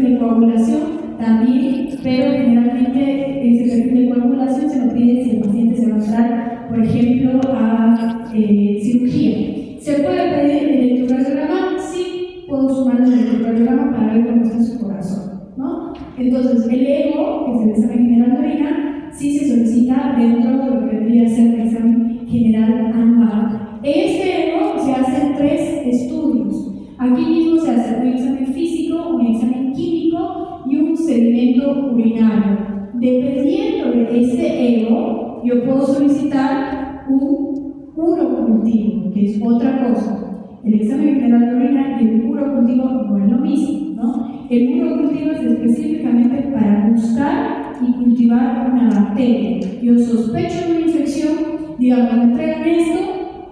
de coagulación también, pero generalmente ese perfil de coagulación se lo pide si el paciente se va a entrar, por ejemplo, a cirugía. ¿Se puede pedir el electrocardiograma? Sí, puedo sumar el electrocardiograma para ver cómo está su corazón, ¿no? Entonces, el ego, que es el examen general de orina, sí se solicita dentro de lo que debería ser el examen general anual. En este ego se hacen 3 estudios. Aquí mismo se hace un examen físico, un examen químico y un sedimento urinario. Dependiendo de este ego, yo puedo solicitar un urocultivo, que es otra cosa. El examen general de orina y el urocultivo no es lo mismo, ¿no? El urocultivo es específicamente para buscar y cultivar una bacteria. Yo sospecho de una infección, digamos, me entregan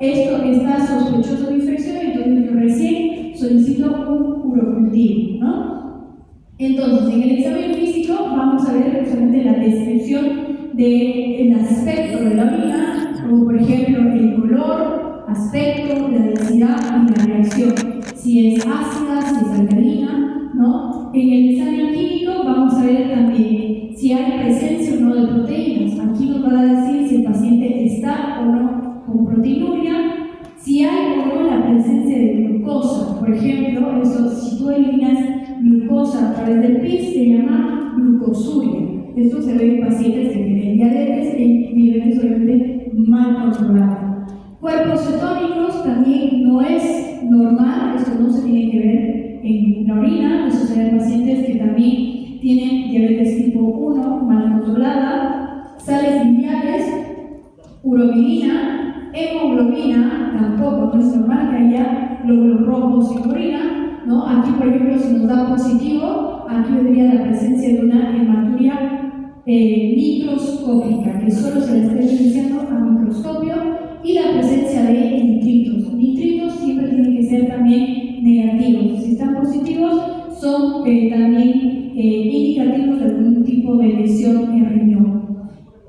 esto está sospechoso de infección, entonces yo recién solicito un urocultivo, ¿no? Entonces, en el examen físico vamos a ver justamente la descripción del aspecto de la orina, como por ejemplo el color, aspecto, la densidad y la reacción, si es ácida, si es alcalina, ¿no? En el examen químico vamos a ver también si hay presencia o no de proteínas. Aquí nos va a decir si el paciente está o no con proteinuria, si hay o no la presencia de glucosa. Por ejemplo, eso, si tú eliminas glucosa a través del PIS, se llama glucosuria. Esto se ve en pacientes que tienen diabetes y diabetes obviamente mal controlada. Cuerpos cetónicos también no es normal, esto no se tiene que ver en la orina, eso se ve en pacientes que también tienen diabetes tipo 1 mal controlada, sales lineales, urobilina, hemoglobina, tampoco no es normal que haya glóbulos rojos en orina, ¿no? Aquí, por ejemplo, si nos da positivo, aquí vendría la presencia de una hematuria microscópica, que solo se le está evidenciando a microscopio, y la presencia de nitritos. Nitritos siempre tienen que ser también negativos. Si están positivos, son también indicativos de algún tipo de lesión en riñón.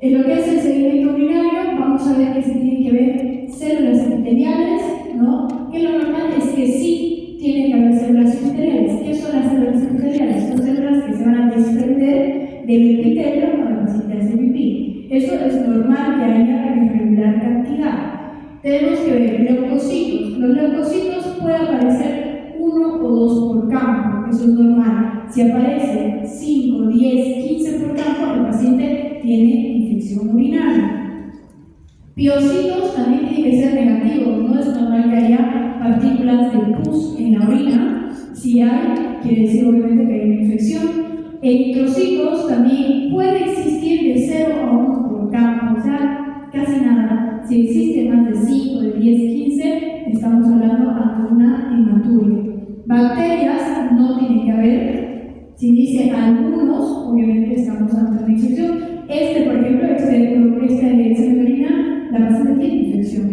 En lo que es el sedimento urinario, vamos a ver que se tienen que ver células epiteliales, ¿no? Que lo normal es que sí tienen que haber células epiteliales. ¿Qué son las células epiteliales? Son células que se van a desprender del epitelio cuando el paciente hace pipí. Eso es normal que haya en regular cantidad. Tenemos que ver leucocitos. Los leucocitos pueden aparecer 1 o 2 por campo, eso es normal. Si aparece 5, 10, 15 por campo, el paciente tiene infección urinaria. Piocitos también tienen que ser negativos, no es normal que haya partículas de pus en la orina. Si hay, quiere decir obviamente que hay una infección. Eritrocitos también puede existir de 0 a 1 por campo, o sea, casi nada. Si existe más de 5, de 10, 15, estamos hablando ante una hematuria. Bacterias no tiene que haber. Si dice algunos, obviamente estamos ante una infección. Por ejemplo, este examen de orina, la paciente tiene infección.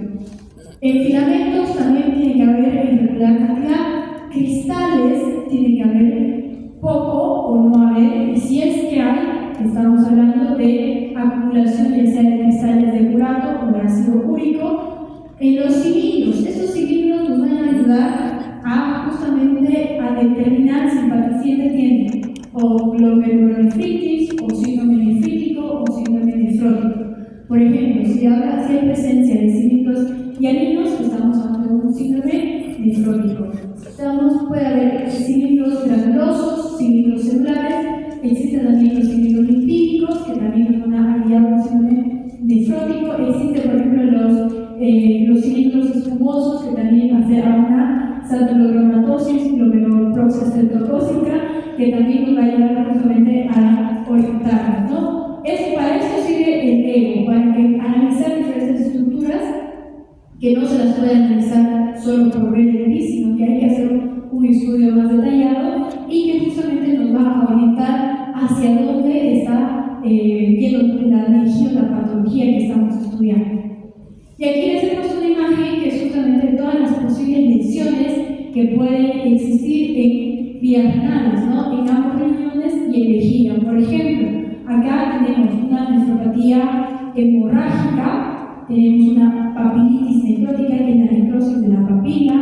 En filamentos también tiene que haber en regular cantidad. Cristales tiene que haber poco o no haber. Y si es que hay, estamos hablando de acumulación acumulación ya sea de cristales de urato o de ácido úrico. En los cilindros, estos cilindros nos van a ayudar a justamente a determinar si el paciente tiene o glomerulonefritis, o síndrome nefrítico, o síndrome nefrótico. Por ejemplo, si hay presencia de cilindros hialinos, estamos hablando de un síndrome nefrótico. Puede haber cilindros granulosos, cilindros celulares, existen también los cilindros lipídicos, que también nos van a guiar un síndrome nefrótico. Existen, por ejemplo, los cilindros espumosos, que también hacen una satulogromatosis, glomeroproxestetocócica, que también nos va a ayudar justamente a orientarnos, ¿no? Para eso sirve el ego, para que analizar diferentes estructuras que no se las puede analizar solo por ver el PIS, sino que hay que hacer un estudio más detallado y que justamente nos va a orientar hacia dónde está yendo la energía, la patología que estamos estudiando. Y aquí les he puesto una imagen que es justamente todas las posibles lesiones que pueden existir en vías renales, ¿no? En ambos riñones y en vejiga. Por ejemplo, acá tenemos una nefropatía hemorrágica, tenemos una papilitis necrótica, que es la necrosis de la papila,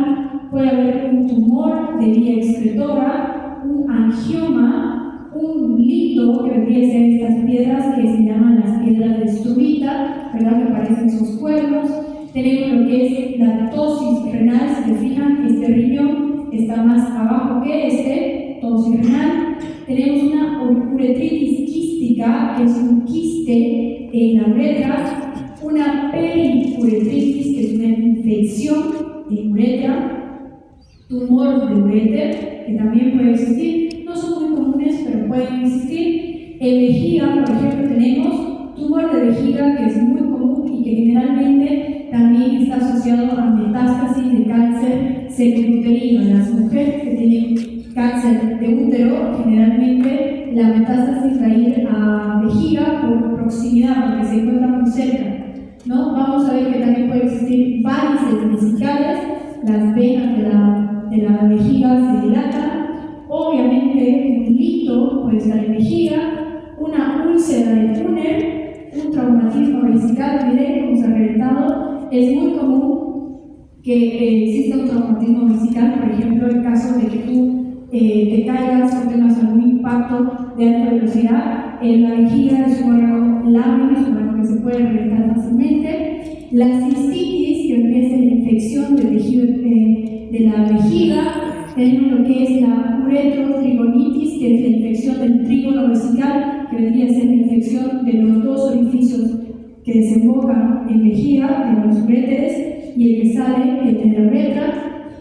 puede haber un tumor de vía excretora, un angioma, un lito, que vendría a ser estas piedras que se llaman las piedras de Struvita, ¿verdad? Que parecen esos cuernos. Tenemos lo que es la ptosis renal, si se fijan, este riñón está más abajo que este, ptosis renal. Tenemos una uretritis quística, que es un quiste en la uretra, una periuretritis, que es una infección en uretra, tumor de uréter, que también puede existir, no son muy comunes, pero pueden existir. En vejiga, por ejemplo, tenemos tumor de vejiga, que es muy común y que generalmente también está asociado a metástasis de cáncer cervicuterino. En las mujeres que tienen cáncer de útero, generalmente la metástasis va a ir a vejiga por proximidad, porque se encuentra muy cerca, ¿no? Vamos a ver que también puede existir varices vesicales, las venas de la vejiga se dilatan. Obviamente, un lito puede estar en vejiga, una úlcera de túnel, un traumatismo vesical. Miren cómo se ha reventado. Es muy común que exista un traumatismo vesical, por ejemplo, en caso de que tú te caigas o tengas algún impacto de alta velocidad. La vejiga es un órgano lábil, es un órgano que se puede reventar fácilmente. La cistitis, que es la infección del tejido de la vejiga. Tenemos lo que es la uretrotrigonitis, que es la infección del trígono vesical, que vendría a ser la infección de los dos orificios que desembocan en vejiga, de los uréteres, y el que sale de la uretra.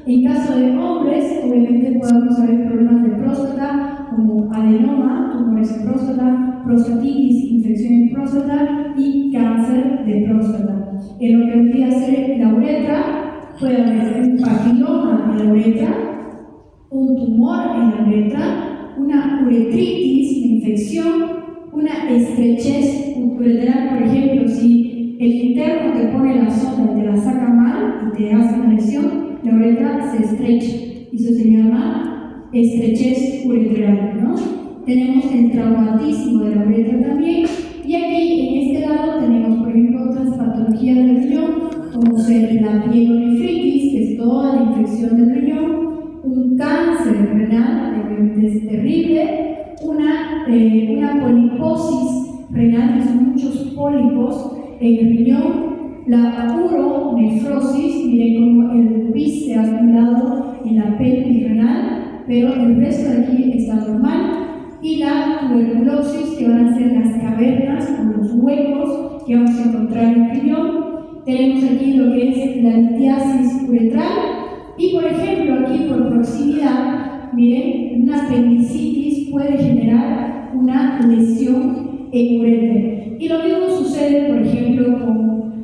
En caso de hombres, obviamente podemos haber problemas de próstata, como adenoma, tumores en próstata, prostatitis, infección en próstata y cáncer de próstata. En lo que vendría a ser la uretra, puede haber un papiloma en la uretra, un tumor en la uretra, una uretritis, una infección, una estrechez ureteral. Por ejemplo, si el interno te pone la sonda y te la saca mal y te hace una lesión, la uretra se estrecha, y eso se llama estrechez ureteral, ¿no? Tenemos el traumatismo de la uretra también, y aquí en este lado tenemos, por ejemplo, otras patologías del riñón, como ser la pielonefritis, que es toda la infección del riñón, un cáncer renal, que obviamente es terrible, una poliposis renal, que son muchos pólipos en el riñón, la uronefrosis, miren cómo el pis se ha acumulado en la pelvis renal, pero el resto de aquí está normal, y la tuberculosis, que van a ser las cavernas o los huecos que vamos a encontrar en el riñón. Tenemos aquí lo que es la litiasis uretral, y por ejemplo aquí por proximidad, miren, una apendicitis puede generar una lesión en ureter. Y lo mismo sucede, por ejemplo, con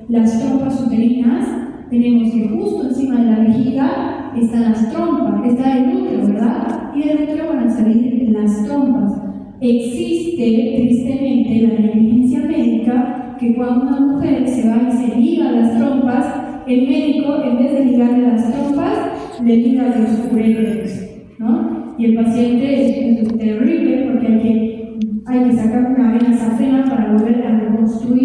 las trompas uterinas. Tenemos que justo encima de la vejiga están las trompas, está el útero, ¿verdad? Y del útero van a salir las trompas. Existe tristemente la negligencia médica, que cuando una mujer se va y se liga las trompas, el médico, en vez de ligarle las trompas, le liga los uréteres, ¿no? Y el paciente es terrible, porque hay que sacar una vena safena para volver a reconstruir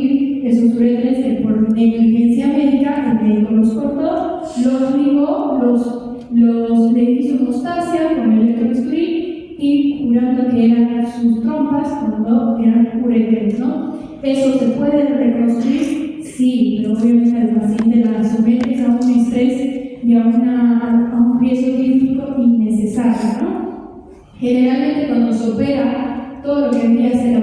¿Eso se puede reconstruir? Sí, pero obviamente al paciente la sometes a un estrés y a un riesgo clínico innecesario, ¿no? Generalmente cuando se opera todo lo que vendría a ser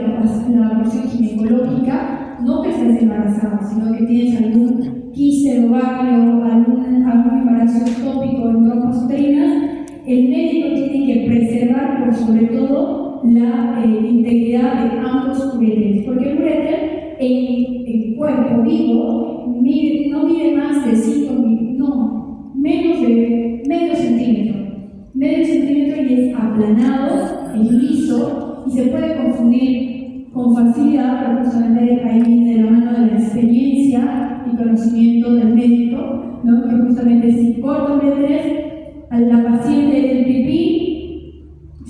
la porción ginecológica, no que estés embarazada, sino que tienes algún quiste ovario, algún embarazo ectópico en trompas uterinas, el médico tiene que preservar por sobre todo la integridad de ambos uréteres, porque el uréter en cuerpo vivo no mide más de 5 no, menos de medio centímetro y es aplanado, es liso y se puede confundir con facilidad, pero justamente ahí viene de la mano de la experiencia y conocimiento del médico, ¿no? Que justamente si corta uréteres, a la paciente el pipí,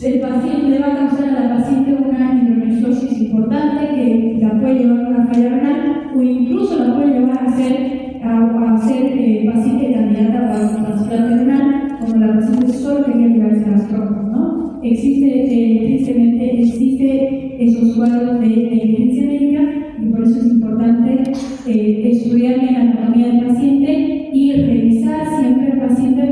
el paciente le va a causar a la paciente una hidronefrosis importante que la puede llevar a una falla renal o incluso la puede llevar a ser paciente candidata para un trasplante renal, como la paciente solo quería tirarse las trompas, ¿no? Tristemente existe esos cuadros de negligencia médica y por eso es importante estudiar bien la anatomía del paciente y revisar siempre al paciente